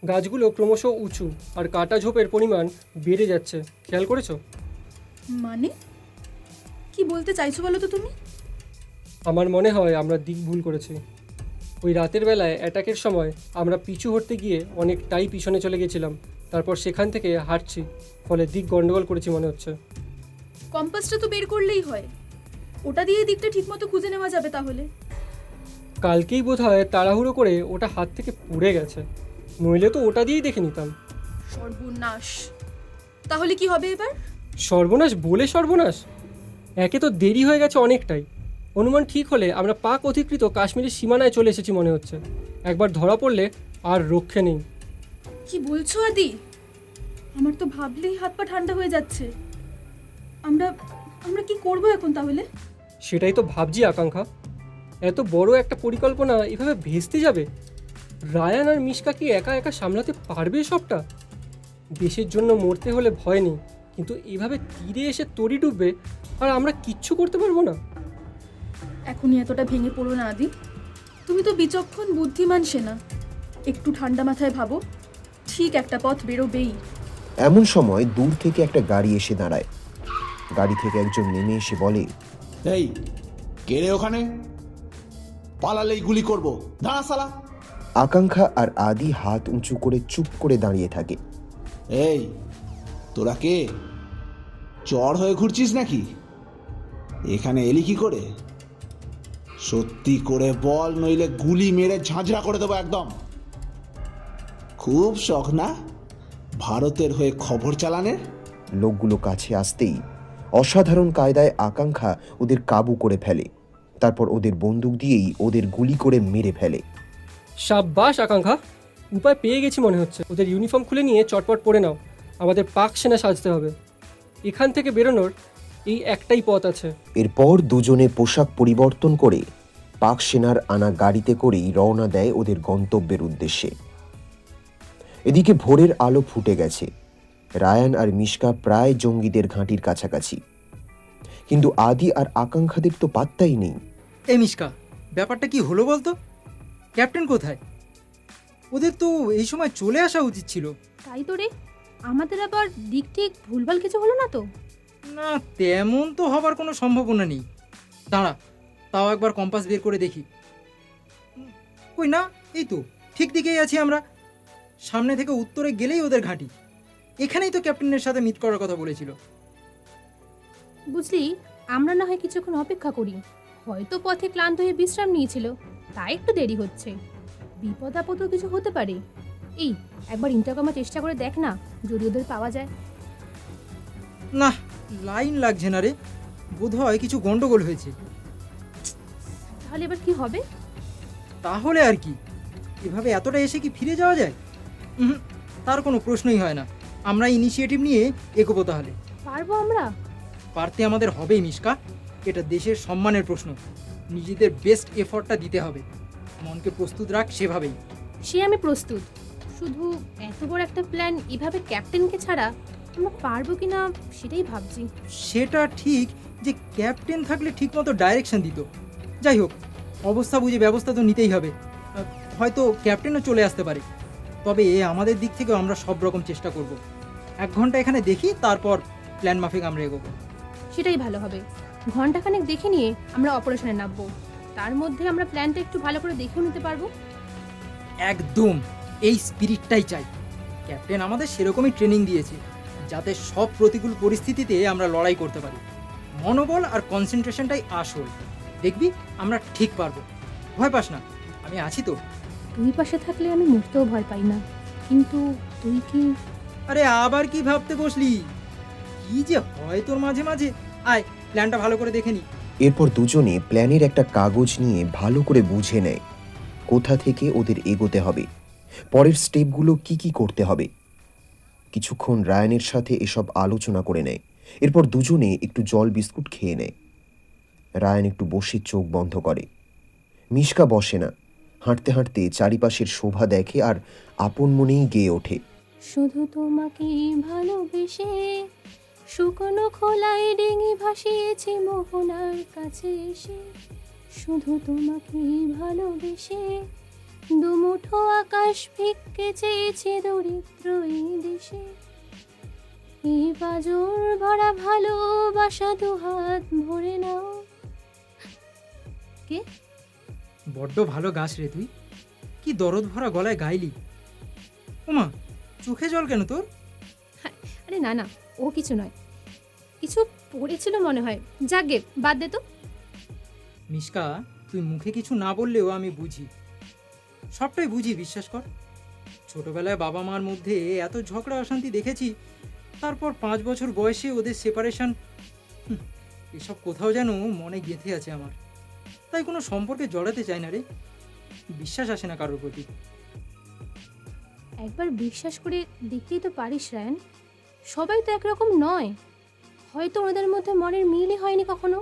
গাছগুলো ক্রমশ উঁচু আর কাটা ঝোপের পরিমাণ বেড়ে যাচ্ছে, খেয়াল করেছো? মানে কি বলতে চাইছো বলো তো তুমি? আমার মনে হয় আমরা দিক ভুল করেছি। ওই রাতের বেলায় অ্যাটাকের সময় আমরা পিছু হটতে গিয়ে অনেকটাই পিছনে চলে গেছিলাম, তারপর সেখান থেকে হাঁটছি, ফলে দিক গন্ডগোল করেছি মনে হচ্ছে। কম্পাসটা তো বের করলেই হয়, ওটা দিয়ে দিকটা ঠিকমতো খুঁজে নেওয়া যাবে তাহলে। কালকেই বোধহয় তাড়াহুড়ো করে ওটা হাত থেকে পুড়ে গেছে, নইলে তো ওটা দিয়েই দেখে নিতাম। সর্বনাশ! তাহলে কি হবে এবার? সর্বনাশ বলে সর্বনাশ! একে তো দেরি হয়ে গেছে অনেকটাই। অনুমান ঠিক হলে আমরা পাক অধিকৃত কাশ্মীরের সীমানায় চলে এসেছি মনে হচ্ছে। একবার ধরা পড়লে আর রক্ষে নেই। কি বলছো আদি? আমার তো ভাবলেই হাত পা ঠান্ডা হয়ে যাচ্ছে। আমরা আমরা কি করব এখন তাহলে? সেটাই তো ভাবছি আকাঙ্ক্ষা, এত বড় একটা পরিকল্পনা এভাবে ভেস্তে যাবে? রায়ান আর মিশকা কি একা একা সামলাতে পারবে সবটা? দেশের জন্য মরতে হলে ভয় নেই, কিন্তু এভাবে তীরে এসে তরি ডুববে আর আমরা কিচ্ছু করতে পারবো না। এখনই এতটা ভেঙে পড়ো না আদি, তুমি তো বিচক্ষণ বুদ্ধিমান সেনা। একটু ঠান্ডা মাথায় ভাবো, ঠিক একটা পথ বেরোবেই। এমন সময় দূর থেকে একটা গাড়ি এসে দাঁড়ায়। গাড়ি থেকে একজন নেমে এসে বলে, এই কে রে ওখানে? পালালেই গুলি করব, দাঁড়া শালা। আকাঙ্ক্ষা আর আদি হাত উঁচু করে চুপ করে দাঁড়িয়ে থাকে। এই তোরা কে? চর হয়ে ঘুরছিস নাকি? এখানে এলি কি করে? সত্যি করে বল, নইলে গুলি মেরে ঝাঁঝরা করে দেবো একদম। খুব শখ না ভারতের হয়ে খবর চালানের? লোকগুলো কাছে আসতেই অসাধারণ কায়দায় আকাঙ্ক্ষা ওদের কাবু করে ফেলে, তারপর ওদের বন্দুক দিয়েই ওদের গুলি করে মেরে ফেলে। সাব্বাস আকাঙ্ক্ষা, উপায় পেয়ে গেছি মনে হচ্ছে। ওদের ইউনিফর্ম খুলে নিয়ে চটপট পরে নাও, আমাদের পাক সেনা সাজতে হবে। এখান থেকে বেরোনোর এই একটাই পথ আছে। এরপর দুজনে পোশাক পরিবর্তন করে পাক সেনার আনা গাড়িতে করেই রওনা দেয় ওদের গন্তব্যের উদ্দেশ্যে। এদিকে ভোরের আলো ফুটে গেছে। রায়ান আর মিশকা প্রায় জঙ্গিদের ঘাঁটির কাছাকাছি, কিন্তু আদি আর আকাঙ্ক্ষাদের তো পাত্তাই নেই। এই মিশকা, ব্যাপারটা কি হলো বলতো? ক্যাপ্টেন কোথায়? ওদের তো এই সময় চলে আসা উচিত ছিল। তাই তো রে, আমাদের আবার দিক ঠিক ভুলভাল কিছু হলো না তো? না, তেমন তো হবার কোনো সম্ভাবনা নেই। দাঁড়া, তাও একবার কম্পাস বের করে দেখি। কই না, এই তো ঠিক দিকেই আছি আমরা। সামনে থেকে উত্তরে গেলেই ওদের ঘাঁটি। এখানেই তো ক্যাপ্টেনের সাথে মিট করার কথা বলেছিল। বুঝলি, আমরা না হয় কিছুক্ষণ অপেক্ষা করি। হয়তো পথে ক্লান্ত হয়ে বিশ্রাম নিয়েছিল, তাই একটু দেরি হচ্ছে। বিপদ আপদও কিছু হতে পারে। এই একবার ইন্টারকমের চেষ্টা করে দেখ না, যদি ওদের পাওয়া যায়। না, লাইন লাগছে না রে, বোধহয় কিছু গন্ডগোল হয়েছে। তাহলে এবার কি হবে? তাহলে আর কি, এভাবে এতটা এসে কি ফিরে যাওয়া যায়? তার কোনো প্রশ্নই হয় না। আমরা ইনিশিয়েটিভ নিয়ে এগোবো তাহলে। পারবো আমরা? পারতে আমাদের হবেই মিশকা, এটা দেশের সম্মানের প্রশ্ন। নিজেদের বেস্ট এফর্টটা দিতে হবে। মনকে প্রস্তুত রাখ সেভাবেই। সে আমি প্রস্তুত, শুধু এত বড় একটা প্ল্যান এভাবে ক্যাপ্টেনকে ছাড়া আমরা পারবো কি না সেটাই ভাবছি। সেটা ঠিক যে ক্যাপ্টেন থাকলে ঠিকমতো ডাইরেকশন দিত। যাই হোক, অবস্থা বুঝে ব্যবস্থা তো নিতেই হবে। হয়তো ক্যাপ্টেনও চলে আসতে পারে। তবে আমাদের দিক থেকেও আমরা সব রকম চেষ্টা করব। 1 ঘন্টা এখানে দেখি, তারপর প্ল্যান মাফিক আমরা এগোবো। সেটাই ভালো হবে। ঘন্টাখানেক দেখে নিয়ে আমরা অপারেশনে নামবো। তার মধ্যে আমরা প্ল্যানটা একটু ভালো করে দেখেও নিতে পারবো। একদম এই স্পিরিটটাই চাই। ক্যাপ্টেন আমাদের সেরকমই ট্রেনিং দিয়েছে, যাতে সব প্রতিকূল পরিস্থিতিতে আমরা লড়াই করতে পারি। মনোবল আর কনসেন্ট্রেশনটাই আসল। দেখবি আমরা ঠিক পারবো, ভয় পাস না, আমি আছি তো। তুই পাশে থাকলে আমি মরতেও ভয় পাই না, কিন্তু তুই কি? আরে আবার কি ভাবতে বসলি? কি যে হয় তোর মাঝে মাঝে। আয় প্ল্যানটা ভালো করে দেখে নি। এরপর দুজনে প্ল্যানের একটা কাগজ নিয়ে ভালো করে বুঝে নেয় কোথা থেকে ওদের এগোতে হবে, পরের স্টেপগুলো কি কি করতে হবে। কিছুক্ষণ রায়ানের সাথে এসব আলোচনা করে নেয়। এরপর দুজনে একটু জল বিস্কুট খেয়ে নেয়। রায়ান একটু বসে চোখ বন্ধ করে। মিশকা বসে না, হাঁটতে হাঁটতে চারিপাশের শোভা দেখে আর আপন মনেই গেয়ে ওঠে। শুধু তোমাকে ভালোবেসে শুকনো খোলায় ডিঙি ভাসিয়েছি মোহনার কাছে এসে। শুধু তোমাকে ভালোবেসে দুমুঠো আকাশ ভিক্ষে চেয়েছি দরিদ্র এই দেশে। এই বাজর ভরা ভালোবাসা দুহাত ভরে নাও। কে? বড্ড ভালো গাছ রে তুই, কি দরদ ভরা গলায় গাইলি। ওমা, চোখে জল কেন তোর? আরে না না, ও কিছু নয়, কিছু পড়েছিল মনে হয়। যাগে বাদ দে তো। মিশকা, তুই মুখে কিছু না বললেও আমি বুঝি, সবটাই বুঝি, বিশ্বাস কর। ছোটবেলায় বাবা মার মধ্যে এত ঝগড়া অশান্তি দেখেছি, তারপর 5 বছর বয়সে ওদের সেপারেশন, এসব কোথাও যেন মনে গেঁথে আছে আমার। তাই কোনো সম্পর্কে জড়াতে চাই না রে, বিশ্বাস আসে না কারোর প্রতি। একবার বিশ্বাস করে দেখতেই তো পারিস রায়ান, সবাই তো একরকম নয়। হয়তো ওদের মধ্যে মনের মিলই হয়নি কখনো,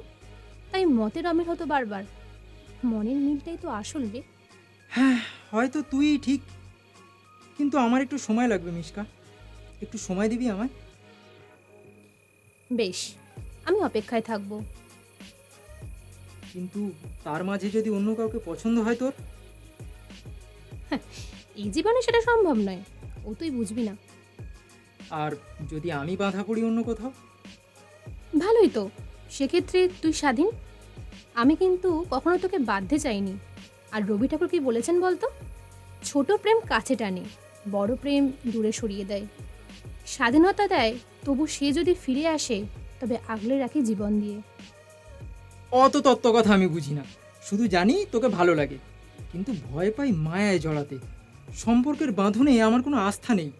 তাই মতের অমিল হতো বারবার। মনের মিলটাই তো আসল রে। হ্যাঁ, হয়তো তুই ঠিক, কিন্তু আমার একটু সময় লাগবে মিশকা, একটু সময় দিবি আমায়? বেশ, আমি অপেক্ষায় থাকবো। কিন্তু তার মাঝে যদি অন্য কাউকে পছন্দ হয় তোর? এই জীবনে সেটা সম্ভব নয়, ও তুই বুঝবি না। আর যদি আমি বাঁধা পড়ি অন্য কোথাও? ভালোই তো, সেক্ষেত্রে তুই স্বাধীন। আমি কিন্তু কখনো তোকে বাধ্যে চাইনি। আর রবি ঠাকুর কি বলেছেন বলতো? ছোট প্রেম কাছে টানে, বড় প্রেম দূরে সরিয়ে দেয়। স্বাধীনতা দেয়, তবু সে যদি ফিরে আসে তবে আগলে রাখে জীবন দিয়ে। অত তত্ত্ব কথা আমি বুঝি না, শুধু জানি তোকে ভালো লাগে, কিন্তু ভয় পাই মায়ায় জড়াতে। সম্পর্কের বাঁধনে আমার কোনো আস্থা নেই।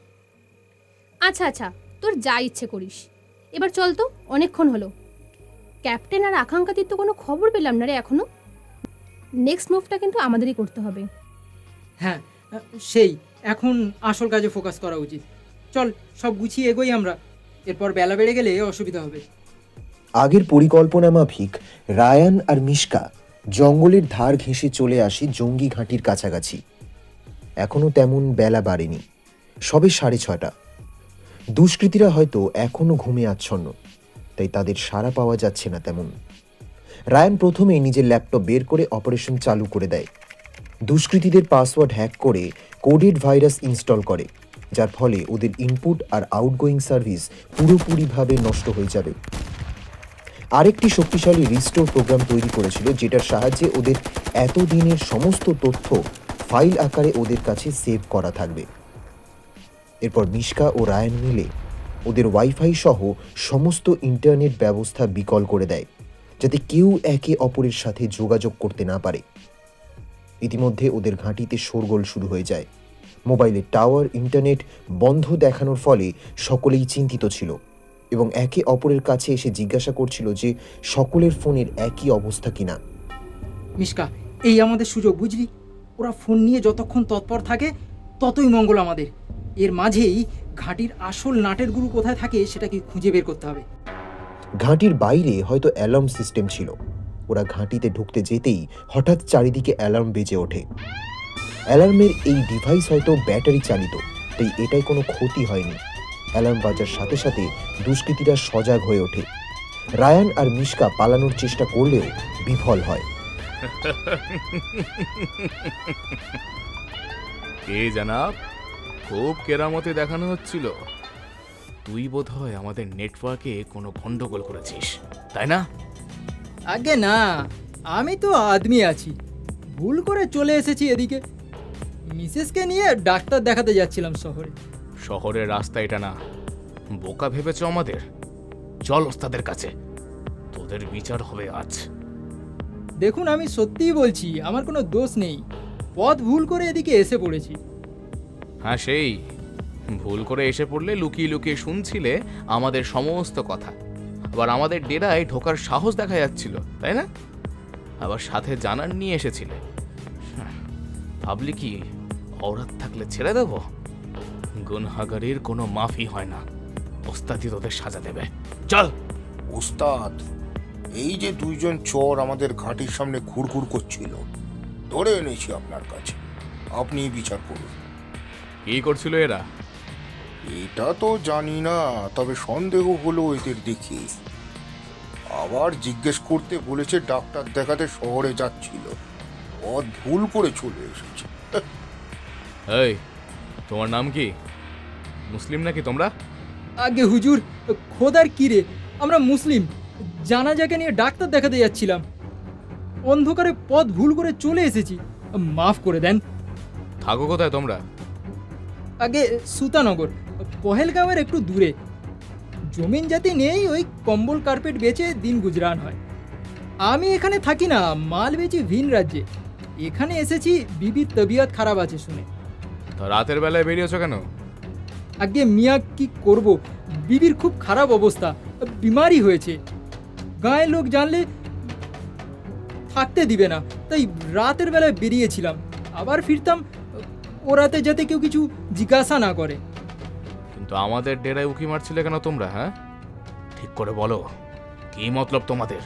আচ্ছা আচ্ছা, তোর যা ইচ্ছে করিস। এবার চল তো, অনেকক্ষণ হলো। ক্যাপ্টেন আর আকাঙ্ক্ষাতির তো কোনো খবর পেলাম না রে এখনো। নেক্সট মুভটা কিন্তু আমাদেরই করতে হবে। হ্যাঁ, সেই এখন আসল কাজে ফোকাস করা উচিত। চল সব গুছিয়ে এগোই আমরা, এরপর বেলা বেড়ে গেলে অসুবিধা হবে। আগের পরিকল্পনা মাফিক রায়ান আর মিশকা জঙ্গলের ধার ঘেঁষে চলে আসে জঙ্গি ঘাঁটির কাছাকাছি। এখনো তেমন বেলা বাড়েনি, সবে 6:30। দুষ্কৃতীরা হয়তো এখনো ঘুমে আচ্ছন্ন, তাই তাদের সাড়া পাওয়া যাচ্ছে না তেমন। রায়ান প্রথমে নিজের ল্যাপটপ বের করে অপারেশন চালু করে দেয়। দুষ্কৃতীদের পাসওয়ার্ড হ্যাক করে কোডেড ভাইরাস ইনস্টল করে, যার ফলে ওদের ইনপুট আর আউটগোয়িং সার্ভিস পুরোপুরিভাবে নষ্ট হয়ে যাবে। আরেকটি শক্তিশালী রিস্টোর প্রোগ্রাম তৈরি করেছিল, যেটার সাহায্যে ওদের এতদিনের সমস্ত তথ্য ফাইল আকারে ওদের কাছে সেভ করা থাকবে। এরপর মিশকা ও রায়ান মিলে ওদের ওয়াইফাই সহ সমস্ত ইন্টারনেট ব্যবস্থা বিকল করে দেয়, যাতে কেউ একে অপরের সাথে যোগাযোগ করতে না পারে। ইতিমধ্যে ওদের ঘাঁটিতে শোরগোল শুরু হয়ে যায়। মোবাইলের টাওয়ার, ইন্টারনেট বন্ধ দেখানোর ফলে সকলেই চিন্তিত ছিল এবং একে অপরের কাছে এসে জিজ্ঞাসা করছিল যে সকলের ফোনের একই অবস্থা কিনা। মিশকা, এই আমাদের সুযোগ, বুঝলি? ওরা ফোন নিয়ে যতক্ষণ তৎপর থাকে ততই মঙ্গল আমাদের। এর মাঝেই ঘাঁটির আসল নাটের গুরু কোথায় থাকে সেটাকে খুঁজে বের করতে হবে। ঘাঁটির বাইরে হয়তো অ্যালার্ম সিস্টেম ছিল। ওরা ঘাঁটিতে ঢুকতে যেতেই হঠাৎ চারিদিকে অ্যালার্ম বেজে ওঠে। অ্যালার্মের এই ডিভাইস হয়তো ব্যাটারি চালিত, তাই এটাই কোনো ক্ষতি হয়নি। অ্যালার্ম বাজার সাথে সাথে দুষ্কৃতীরা সজাগ হয়ে ওঠে। রায়ান আর মিশকা পালানোর চেষ্টা করলেও বিফল হয়। কে জনাব? খুব কেরামতি দেখানো হচ্ছিল। তুই বোধহয় আমাদের নেটওয়ার্কে কোনো গন্ডগোল করেছিস, তাই না? আগে না, আমি তো আদমি আছি, ভুল করে চলে এসেছি এদিকে। মিসেসকে নিয়ে ডাক্তার দেখাতে যাচ্ছিলাম শহরে। শহরের রাস্তা এটা না, বোকা ভেবেছ আমাদের? চল ওস্তাদের কাছে, তোদের বিচার হবে আজ। দেখুন, আমি সত্যিই বলছি, আমার কোনো দোষ নেই, পথ ভুল করে এদিকে এসে পড়েছি। হ্যাঁ, সেই ভুল করে এসে পড়লে লুকিয়ে লুকিয়ে শুনছিলে আমাদের সমস্ত কথা, আবার আমাদের ডেরায় ঢোকার সাহস দেখা যাচ্ছিল, তাই না? আবার সাথে জানার নিয়ে এসেছিলে। ভাবলি কি অরাত থাকলে ছেড়ে দেব? গুনহাগারির কোনো মাফি হয় না, ওস্তাদি তোদের সাজা দেবে। চল। ওস্তাদ, এই যে দুইজন চোর আমাদের ঘাঁটির সামনে ঘুরঘুর করছিল, ধরে এনেছি আপনার কাছে, আপনি বিচার করুন। কি করছিল এরা? এটা তো জানি না, তবে সন্দেহ হলো এদের দেখি। আবার জিজ্ঞেস করতে বলেছে ডাক্তার দেখাতে শহরে যাচ্ছিল, পথ ভুল করে চলে এসেছে। এই, তোমার নাম কি? মুসলিম নাকি তোমরা? আগে হুজুর, খোদার কিরে, আমরা মুসলিম, জানাজাকে নিয়ে ডাক্তার দেখাতে যাচ্ছিলাম, অন্ধকারে পথ ভুল করে চলে এসেছি, মাফ করে দেন। থাকো কোথায় তোমরা? আগে সুতানগর, পহেলগাঁওয়ের একটু দূরে। জমিন জাতি নেই, ওই কম্বল কার্পেট বেচে দিন গুজরান হয়। আমি এখানে থাকি না, মাল বেচি ভিন রাজ্যে। এখানে এসেছি বিবির তবিয়ত খারাপ আছে শুনে। তা রাতের বেলায় বেরিয়েছো কেন? আগে মিয়া কি করব, বিবির খুব খারাপ অবস্থা, বিমারি হয়েছে। গাঁয়ের লোক জানলে থাকতে দিবে না, তাই রাতের বেলায় বেরিয়েছিলাম। আবার ফিরতাম ও রাতে, যাতে কেউ কিছু জিজ্ঞাসা না করে। কিন্তু আমাদের ডেরায় উকি মারছিলে কেন তোমরা? হ্যাঁ, ঠিক করে বলো, কি মতলব তোমাদের?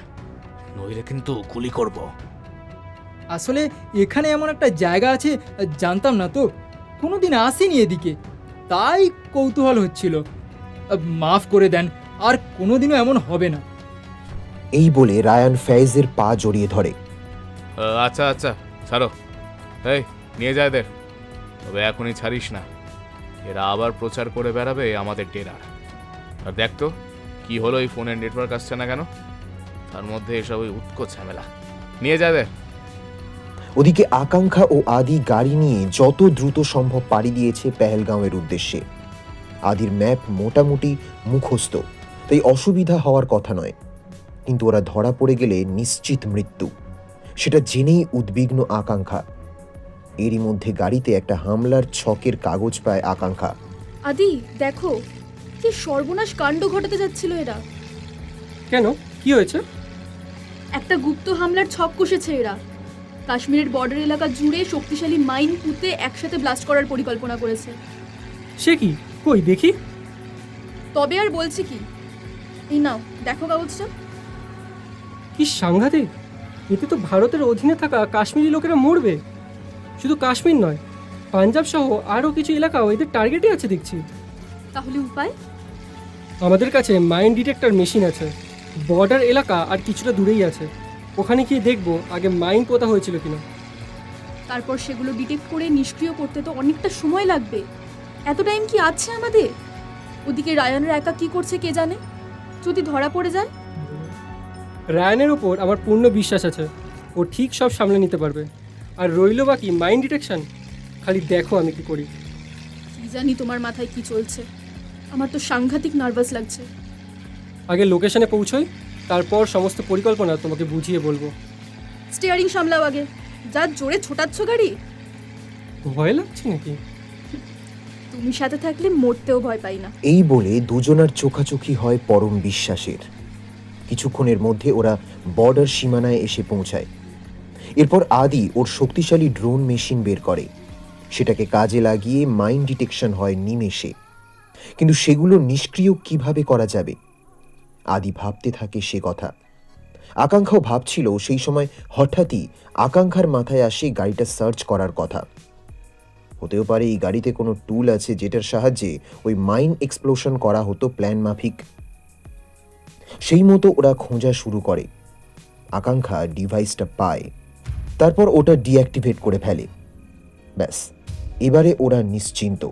নইলে কিন্তু গুলি করব। আসলে এখানে এমন একটা জায়গা আছে, জানতাম না তো, কোনোদিন আসিনি এদিকে, তাই কৌতূহল হচ্ছিল। মাফ করে দেন, আর কোনোদিনও এমন হবে না। এই বলে রায়ান ফয়েজের পা জড়িয়ে ধরে। আচ্ছা আচ্ছা, ছাড়ো। এই, নিয়ে যায় এদের, তবে এখনই ছাড়িস না, এরা আবার প্রচার করে বেড়াবে আমাদের ডেরার। আর দেখ তো কি হলো, এই ফোনের নেটওয়ার্ক আসছে না কেন? তার মধ্যে এসব ওই উৎকোচ ঝামেলা। নিয়ে যায় এদের। ওদিকে আকাঙ্ক্ষা ও আদি গাড়ি নিয়ে যত দ্রুত সম্ভব পাড়ি দিয়েছে পেহেলগাঁওয়ের উদ্দেশ্যে। আদির ম্যাপ মোটামুটি মুখস্থ, তাই অসুবিধা হওয়ার কথা নয়, কিন্তু ওরা ধরা পড়ে গেলে নিশ্চিত মৃত্যু, সেটা জেনেই উদ্বিগ্ন আকাঙ্ক্ষা। এরই মধ্যে গাড়িতে একটা হামলার ছকের কাগজ পায় আকাঙ্ক্ষা। আদি দেখো, কি সর্বনাশ কাণ্ড ঘটাতে যাচ্ছিল এরা। কেন, কি হয়েছে? একটা গুপ্ত হামলার ছক কষেছে এরা। কাশ্মীরের বর্ডার এলাকা জুড়ে শক্তিশালী মাইন পুঁতে একসাথে ব্লাস্ট করার পরিকল্পনা করেছে। সে কি, কই দেখি। তবে আর বলছি কি, এই নাও দেখো কাগজটা। কি সাংঘাতিক! এতে তো ভারতের অধীনে থাকা কাশ্মীরি লোকেরা মরবে। শুধু কাশ্মীর নয়, পাঞ্জাব সহ আরও কিছু এলাকাও এদের টার্গেটই আছে দেখছি। তাহলে উপায়? আমাদের কাছে মাইন ডিটেক্টর মেশিন আছে, বর্ডার এলাকা আর কিছুটা দূরেই আছে। ওখানে গিয়ে দেখবো আগে মাইন পোতা হয়েছিল কিনা। তারপর সেগুলো ডিটেক্ট করে নিষ্ক্রিয় করতে তো অনেকটা সময় লাগবে। এত টাইম কি আছে আমাদের? ওদিকে রায়ানরা একা কি করছে কে জানে, যদি ধরা পড়ে যায়। রায়ানের ওপর আমার পূর্ণ বিশ্বাস আছে, ও ঠিক সব সামলে নিতে পারবে। আর রইল বাকি মাইন ডিটেকশন, খালি দেখো আমি কি করি। কি জানি তোমার মাথায় কি চলছে, আমার তো সাংঘাতিক নার্ভাস লাগছে। আগে লোকেশনে পৌঁছোই, তারপর সমস্ত পরিকল্পনা তোমাকে বুঝিয়ে বলবো। স্টিয়ারিং সামলাও আগে, যা জোরে ছোটাচ্ছ গাড়ি। ভয় লাগছে নাকি? তুমি সাথে থাকলে মরতেও ভয় পাই না। এই বলে দুজনার চোখাচোখি হয় পরম বিশ্বাসের। কিছুক্ষণের মধ্যে ওরা বর্ডার সীমানায় এসে পৌঁছায়। এরপর আদি ওর শক্তিশালী ড্রোন মেশিন বের করে, সেটাকে কাজে লাগিয়ে মাইন ডিটেকশন হয় নিমেষে। কিন্তু সেগুলো নিষ্ক্রিয় কিভাবে করা যাবে? আদি ভাবতে থাকে সে কথা। আকাঙ্ক্ষাও ভাবছিল। সেই সময় হঠাৎই আকাঙ্ক্ষার মাথায় আসে গাড়িটা সার্চ করার কথা। হতেও পারে এই গাড়িতে কোনো টুল আছে যেটার সাহায্যে ওই মাইন এক্সপ্লোশন করা হতো প্ল্যান মাফিক। সেই মতো ওরা খোঁজা শুরু করে। আকাঙ্ক্ষা ডিভাইসটা পায়, তারপর ওটা ডিঅ্যাক্টিভেট করে ফেলে। ব্যাস, এবারে ওরা নিশ্চিন্ত।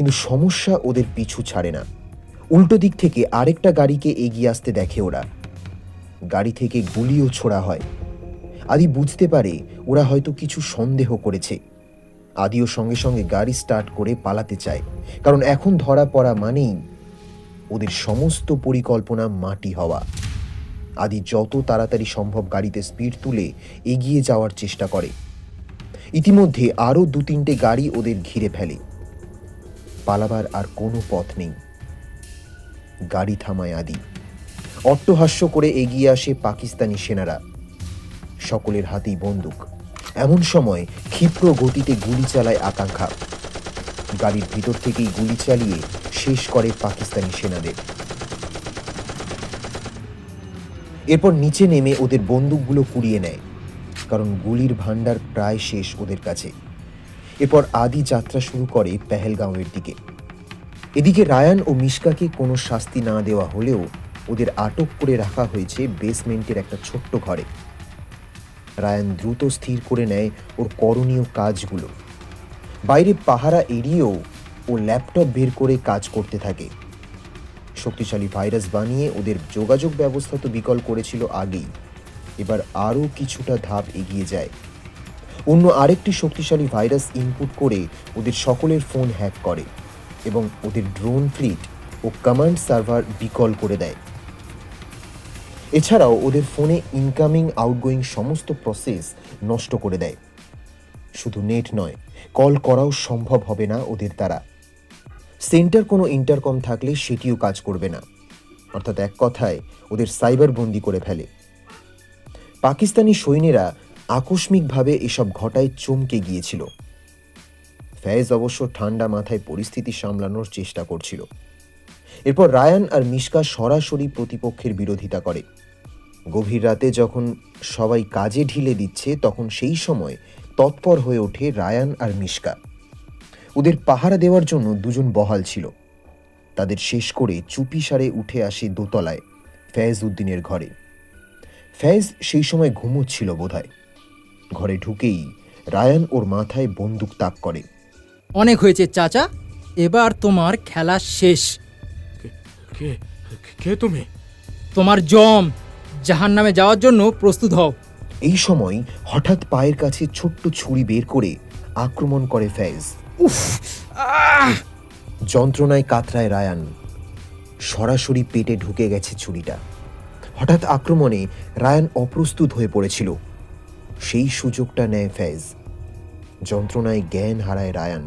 কিন্তু সমস্যা ওদের পিছু ছাড়ে না। উল্টো দিক থেকে আরেকটা গাড়িকে এগিয়ে আসতে দেখে ওরা। গাড়ি থেকে গুলিও ছোড়া হয়। আদি বুঝতে পারে ওরা হয়তো কিছু সন্দেহ করেছে। আদিও সঙ্গে সঙ্গে গাড়ি স্টার্ট করে পালাতে চায়, কারণ এখন ধরা পড়া মানেই ওদের সমস্ত পরিকল্পনা মাটি হওয়া। আদি যত তাড়াতাড়ি সম্ভব গাড়িতে স্পিড তুলে এগিয়ে যাওয়ার চেষ্টা করে। ইতিমধ্যে আরও 2-3টে গাড়ি ওদের ঘিরে ফেলে। পালাবার আর কোনো পথ নেই। গাড়ি থামায় আদি। অট্টহাস্য করে এগিয়ে আসে পাকিস্তানি সেনারা। সকলের হাতেই বন্দুক। এমন সময় ক্ষিপ্র গতিতে গুলি চালায় আকাঙ্ক্ষা। গাড়ির ভিতর থেকেই গুলি চালিয়ে শেষ করে পাকিস্তানি সেনাদের। এরপর নিচে নেমে ওদের বন্দুকগুলো কুড়িয়ে নেয়, কারণ গুলির ভান্ডার প্রায় শেষ ওদের কাছে। এরপর আদি যাত্রা শুরু করে পেহেলগাঁওয়ের দিকে। এদিকে রায়ান ও মিশকাকে কোনো শাস্তি না দেওয়া হলেও ওদের আটক করে রাখা হয়েছে বেসমেন্টের একটা ছোট্ট ঘরে। রায়ান দ্রুত স্থির করে নেয় ওর করণীয় কাজগুলো। বাইরে পাহারা এড়িয়েও ও ল্যাপটপ বের করে কাজ করতে থাকে। শক্তিশালী ভাইরাস বানিয়ে ওদের যোগাযোগ ব্যবস্থা তো বিকল করেছিল আগেই, এবার আরও কিছুটা ধাপ এগিয়ে যায়। অন্য আরেকটি শক্তিশালী ভাইরাস ইনপুট করে ওদের সকলের ফোন হ্যাক করে এবং ওদের ড্রোন ফ্লিট ও কমান্ড সার্ভার বিকল করে দেয়। এছাড়াও ওদের ফোনে ইনকামিং আউটগোয়িং সমস্ত প্রসেস নষ্ট করে দেয়। শুধু নেট নয়, কল করাও সম্ভব হবে না ওদের দ্বারা। সেন্টার কোনো ইন্টারকম থাকলে সেটিও কাজ করবে না। অর্থাৎ এক কথায় ওদের সাইবার বন্দি করে ফেলে। পাকিস্তানি সৈন্যরা আকস্মিকভাবে এসব ঘটায় চমকে গিয়েছিল। ফয়েজ অবশ্য ঠান্ডা মাথায় পরিস্থিতি সামলানোর চেষ্টা করছিল। এরপর রায়ান আর মিশকা সরাসরি প্রতিপক্ষের বিরোধিতা করে। গভীর রাতে যখন সবাই কাজে ঢিলে দিচ্ছে, তখন সেই সময় তৎপর হয়ে ওঠে রায়ান আর মিশকা। ওদের পাহারা দেওয়ার জন্য 2জন বহাল ছিল। তাদের শেষ করে চুপিসারে উঠে আসে দোতলায় ফয়েজ উদ্দিনের ঘরে। ফয়েজ সেই সময় ঘুমোচ্ছিল বোধহয়। ঘরে ঢুকেই রায়ান ওর মাথায় বন্দুক তাক করে। অনেক হয়েছে চাচা, এবার তোমার খেলা শেষ। কে কে তুমি? তোমার জম, জাহান্নামে যাওয়ার জন্য প্রস্তুত হও। এই সময় হঠাৎ পায়ের কাছে ছোট্ট ছুরি বের করে আক্রমণ করে ফয়েজ। যন্ত্রণায় কাতরায় রায়ান। সরাসরি পেটে ঢুকে গেছে ছুরিটা। হঠাৎ আক্রমণে রায়ান অপ্রস্তুত হয়ে পড়েছিল। সেই সুযোগটা নেয় ফয়েজ। যন্ত্রণায় জ্ঞান হারায় রায়ান।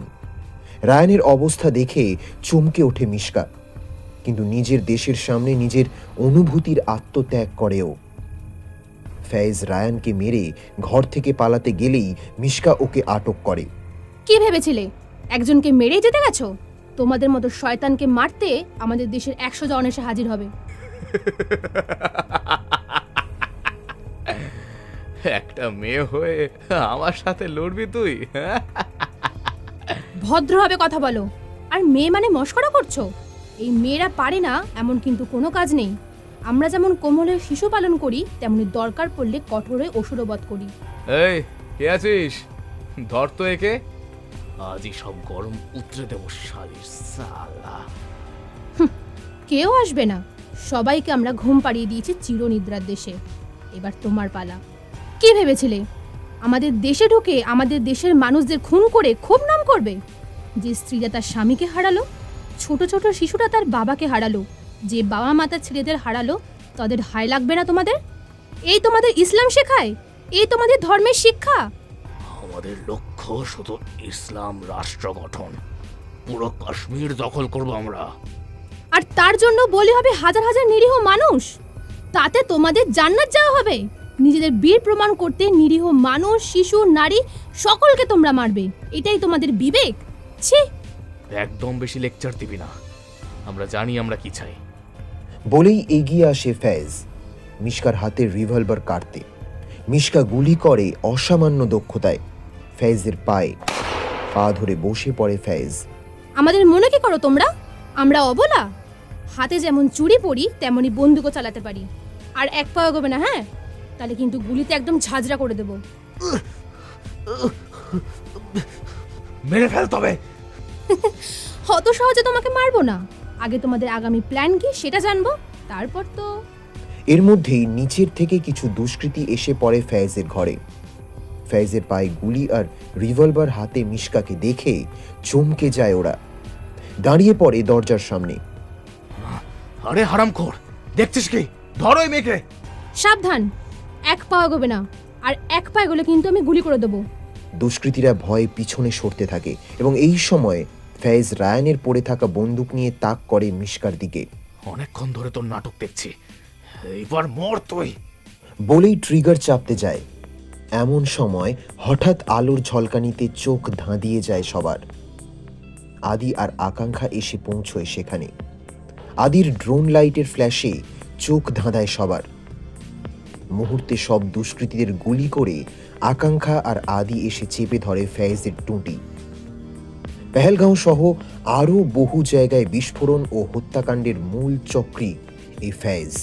রায়ানের অবস্থা দেখে চমকে ওঠে মিশকা, কিন্তু নিজের দেশের সামনে নিজের অনুভূতির আত্মত্যাগ করেও। ফয়েজ রায়ানকে মেরে ঘর থেকে পালাতে গেলেই মিশকা ওকে আটক করে। কি ভেবেছিলে একজনকে মেরেই যেতে গেছো? তোমাদের মতো শয়তানকে মারতে আমাদের দেশের 100 জন এসে হাজির হবে। একটা মেয়ে হয়ে আমার সাথে লড়বি তুই? ভদ্রভাবে কথা বলো। আর মেয়ে মানে মস্করা করছো? এই মেয়েরা পারে না এমন কিন্তু কোনো কাজ নেই। আমরা যেমন কোমলে শিশু পালন করি, তেমনি দরকার পড়লে কঠোরে অসুরবধ করি। এই কে আছিস? ধর তো একে, আজই সব গরম উতরে দেবো শালির সালা। কেউ আসবে না, সবাইকে আমরা ঘুম পাড়িয়ে দিয়েছি চিরনিদ্রার দেশে। এবার তোমার পালা। কি ভেবেছিলে আমাদের দেশে ঢুকে আমাদের দেশের মানুষদের খুন করে খুব নাম করবে? যে স্ত্রীরা তার স্বামীকে হারালো, ছোট ছোট শিশুরা তার বাবাকে হারালো, যে বাবা মা তার ছেলেদের হারালো, তাদের হায় লাগবে না তোমাদের? এই তোমাদের ইসলাম শেখায়? এই তোমাদের ধর্মের শিক্ষা? আমাদের লক্ষ্য শুধু ইসলাম রাষ্ট্র গঠন। পুরো কাশ্মীর দখল করব আমরা। আর তার জন্য বলি হবে হাজার হাজার নিরীহ মানুষ। তাতে তোমাদের জান্নাত যাওয়া হবে। নিজেদের বীর প্রমাণ করতে নিরীহ মানুষ, শিশু, নারী সকলকে তোমরা মারবে। এটাই তোমাদের বিবেক? ছি! একদম বেশি লেকচার দিবি না, আমরা জানি আমরা কি চাই। বলেই এগিয়ে আসে ফয়েজ মিশকার হাতে রিভলভার কাটতে। মিশকা গুলি করে অসামান্য দক্ষতায় ফয়েজের পায়ে। পা ধরে বসে পড়ে ফয়েজ। আমাদের মনে কি করো তোমরা? আমরা অবলা? হাতে যেমন চুড়ি পরি তেমনি বন্দুকও চালাতে পারি। আর এক পা এগোবে না, হ্যাঁ? তাহলে কিন্তু গুলিতে একদম ঝাঁঝরা করে দেব। মেরে ফেল তবে। অত সহজে তোমাকে মারবো না, আগে তোমাদের আগামী প্ল্যান কি সেটা জানবো, তারপর তো। এর মধ্যেই নিচের থেকে কিছু দুষ্কৃতী এসে পড়ে ফয়েজের ঘরে। ফয়েজের পায়ে গুলি আর রিভলভার হাতে মিশকাকে দেখে চমকে যায় ওরা, দাঁড়িয়ে পড়ে দরজার সামনে। আরে হারামখোর, দেখছিস কি? ধরো এই মেয়েকে। সাবধান, এক পা এগোবে না, আর এক পা এগোলে কিন্তু আমি গুলি করে দেবো। দুষ্কৃতীরা ভয়ে পিছনে সরতে থাকে এবং এই সময় ফয়েজ রায়ানের পড়ে থাকা বন্দুক নিয়ে তাক করে মিশকার দিকে। অনেকক্ষণ ধরে তোর নাটক দেখছি, এইবার মর তুই। বলেই ট্রিগার চাপতে যায়। এমন সময় হঠাৎ আলোর ঝলকানিতে চোখ ধাঁধিয়ে যায় সবার। আদি আর আকাঙ্ক্ষা এসে পৌঁছয় সেখানে। আদির ড্রোন লাইটের ফ্ল্যাশে চোখ ধাঁধায় সবার। মুহূর্তে সব দুষ্কৃতীদের গুলি করে আকাঙ্ক্ষা আর আদি এসে চেপে ধরে ফয়েজের টুঁটি। পেহেলগাঁও সহ আরও বহু জায়গায় বিস্ফোরণ ও হত্যাকাণ্ডের মূল চক্রী এই ফয়েজ।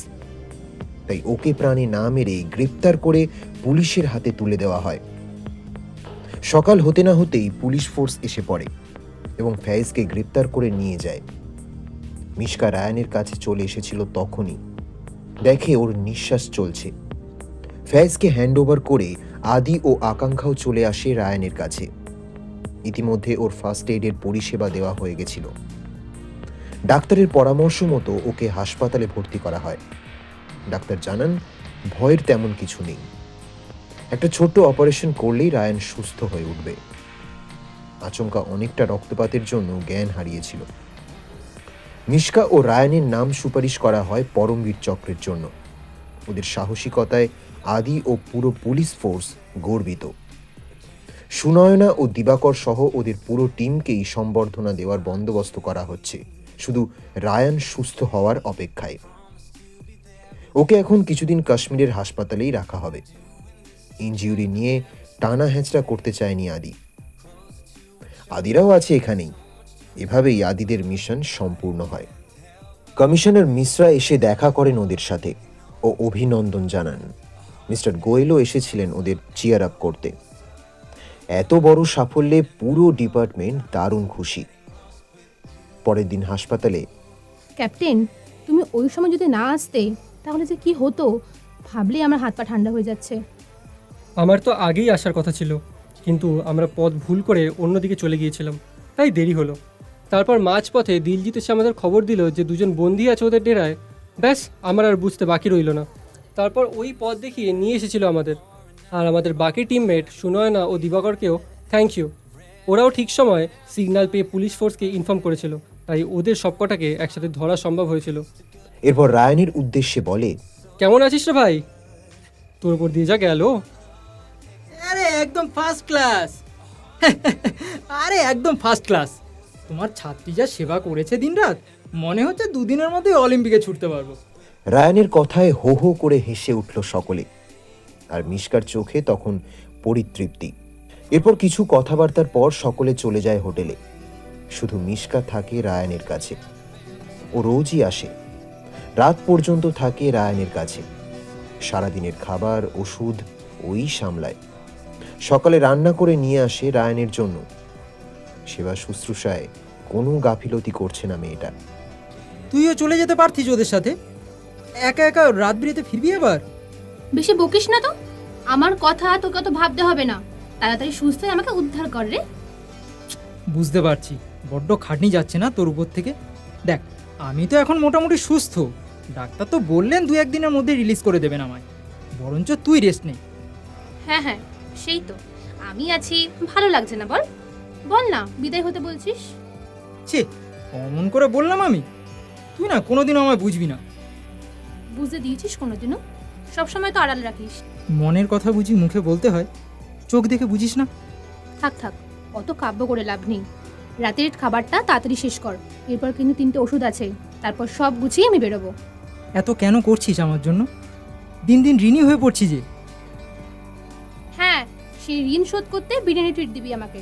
তাই ওকে প্রাণে না মেরে গ্রেপ্তার করে পুলিশের হাতে তুলে দেওয়া হয়। সকাল হতে না হতেই পুলিশ ফোর্স এসে পড়ে এবং ফয়েজকে গ্রেপ্তার করে নিয়ে যায়। মিশকা রায়ানের কাছে চলে এসেছিল তখনই, দেখে ওর নিঃশ্বাস চলছে। ফয়েজকে হ্যান্ডওভার করে আদি ও আকাঙ্ক্ষাও চলে আসে রায়ানের কাছে। ইতিমধ্যে ওর ফার্স্ট এইডের পরিষেবা দেওয়া হয়ে গেছিল। ডাক্তারের পরামর্শ মতো ওকে হাসপাতালে ভর্তি করা হয়। ডাক্তার জানান ভয়ের তেমন কিছু নেই, একটা ছোট্ট অপারেশন করলেই রায়ান সুস্থ হয়ে উঠবে। আচমকা অনেকটা রক্তপাতের জন্য জ্ঞান হারিয়েছিল। মিশকা ও রায়ানের নাম সুপারিশ করা হয় পরমবীর চক্রের জন্য। ওদের সাহসিকতায় আদি ও পুরো পুলিশ ফোর্স গর্বিত। সুনয়না ও দিবাকর সহ ওদের পুরো টিমকেই সম্বর্ধনা দেওয়ার বন্দোবস্ত করা হচ্ছে, শুধু রায়ান সুস্থ হওয়ার অপেক্ষায়। ওকে এখন কিছুদিন কাশ্মীরের হাসপাতালেই রাখা হবে। ইনজিউরি নিয়ে টানা হ্যাঁচড়া করতে চায়নি আদি। আদিরাও আছে এখানেই। এভাবেই আদিদের মিশন সম্পূর্ণ হয়। কমিশনার মিশ্রা এসে দেখা করেন ওদের সাথে ও অভিনন্দন জানান। মিস্টার গোয়েলও এসেছিলেন ওদের চিয়ার আপ করতে। এত বড় সাফল্যে পুরো ডিপার্টমেন্ট দারুণ খুশি। পরের দিন হাসপাতালে, ক্যাপ্টেন, তুমি ওই সময় যদি না আসতে তাহলে যে কি হতো ভাবলেই আমার হাত পা ঠান্ডা হয়ে যাচ্ছে। আমার তো আগেই আসার কথা ছিল, কিন্তু আমরা পথ ভুল করে অন্যদিকে চলে গিয়েছিলাম, তাই দেরি হলো। তারপর মাঝপথে দিলজিৎ এসে আমাদের খবর দিল যে দুজন বন্দী আছে ওদের ডেরায়। ব্যাস, আমার আর বুঝতে বাকি রইল না। তারপর ওই পথ দেখিয়ে নিয়ে এসেছিল আমাদের। আর আমাদের বাকি টিমমেট সুনয়না ও দিবাকরকেও থ্যাংক ইউ। ওরাও ঠিক সময় সিগন্যাল পেয়ে পুলিশ ফোর্সকে ইনফর্ম করেছিল, তাই ওদের সবকটাকে একসাথে ধরা সম্ভব হয়েছিল। এরপর রায়ানের উদ্দেশ্যে বলে, কেমন আছিস রে ভাই? তোর উপর দিয়ে যা গেল। আরে একদম ফার্স্ট ক্লাস। আরে একদম ফার্স্ট ক্লাস। তোমার ছাত্রী যা সেবা করেছে দিনরাত, মনে হচ্ছে দুদিনের মধ্যে অলিম্পিকে ছুটতে পারবো। রায়ানের কথায় হো হো করে হেসে উঠল সকলে, আর মিশকার চোখে তখন পরিতৃপ্তি। এরপর কিছু কথাবার্তার পর সকলে চলে যায় হোটেলে। শুধু মিশকা থাকে রায়ানের কাছে। ও রোজই আসে, রাত পর্যন্ত থাকে রায়ানের কাছে। সারাদিনের খাবার ওষুধ ওই সামলায়। সকালে রান্না করে নিয়ে আসে রায়ানের জন্য। সেবা শুশ্রূষায় কোনো গাফিলতি করছে না মেয়েটা। তুইও চলে যেতে পারতিস ওদের সাথে, একা একা রাত বিরেতে ফিরবি আবার। বেশি বকিস না তো, আমার কথা তোকে অত ভাবতে হবে না। তাড়াতাড়ি সুস্থ হয়ে আমাকে উদ্ধার কর রে। বুঝতে পারছি বড্ড খাটনি যাচ্ছে না তোর উপর থেকে। দেখ, আমি তো এখন মোটামুটি সুস্থ। ডাক্তার তো বললেন 2-1 দিনের মধ্যে রিলিজ করে দেবেন আমায়। বরঞ্চ তুই রেস্ট নে। হ্যাঁ হ্যাঁ, সেই তো আমি আছি। ভালো লাগছে না? বল বল না, বিদায় হতে বলছিস। ছে, অমন করে বললাম আমি? তুই না কোনোদিনও আমায় বুঝবি না। বুঝতে দিয়েছিস কোনোদিনও? সবসময় তো আড়াল রাখিস। মনের কথা বুঝি মুখে বলতে হয়, চোখ দেখে বুঝিস না? থাক থাক, অত কাব্য করে লাভ নেই। রাতের খাবারটা তাড়াতাড়ি শেষ কর, এরপর কিন্তু 3টে ওষুধ আছে, তারপর সব গুছিয়ে আমি বেরোবো। এত কেন করছিস আমার জন্য? দিন দিন ঋণী হয়ে পড়ছি যে। হ্যাঁ, সেই ঋণ শোধ করতে বিরিয়ানি ট্রিট দিবি আমাকে।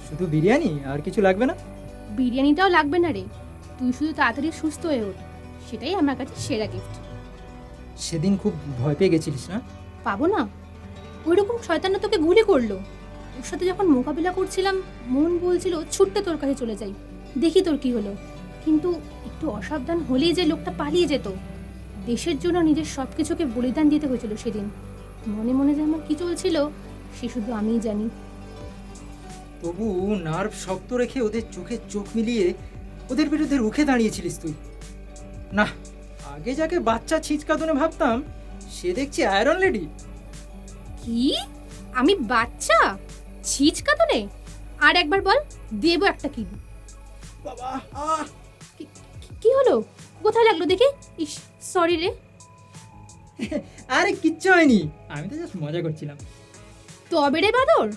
শুধু বিরিয়ানি, আর কিছু লাগবে না? বিরিয়ানিটাও লাগবে না রে, তুই শুধু তাড়াতাড়ি সুস্থ হয়ে ওঠ, সেটাই আমার কাছে সেরা গিফট। সেদিন খুব ভয় পেয়ে গেছিলিস না? পাবো না? ওই রকম শয়তানটা তোকে গুলি করলো। ওর সাথে যখন মোকাবিলা করছিলাম মন বলছিল ছুটতে তোর কাছে চলে যাই, দেখি তোর কি হলো। কিন্তু একটু অসাবধান হলেই যে লোকটা পালিয়ে যেত। দেশের জন্য নিজের সব কিছুকে বলিদান দিতে হয়েছিল সেদিন। মনে মনে যে আমার কি চলছিল সে শুধু আমিই জানি। তবু নার্ভ শক্ত রেখে ওদের চোখে চোখ মিলিয়ে ওদের বিরুদ্ধে রুখে দাঁড়িয়েছিলিস তুই। না, আগে যাকে বাচ্চা ছিচকাদনে ভাবতাম সে দেখছি আয়রন লেডি। কি? আমি বাচ্চা? ছিচকাতনে? আর একবার বল, দেব একটা কি। বাবা, কি হলো? কোথায় লাগলো দেখি? ইস, সরি রে। আরে কিচ্ছু হয়নি, আমি তো জাস্ট মজা করছিলাম। তবে রে বাদর,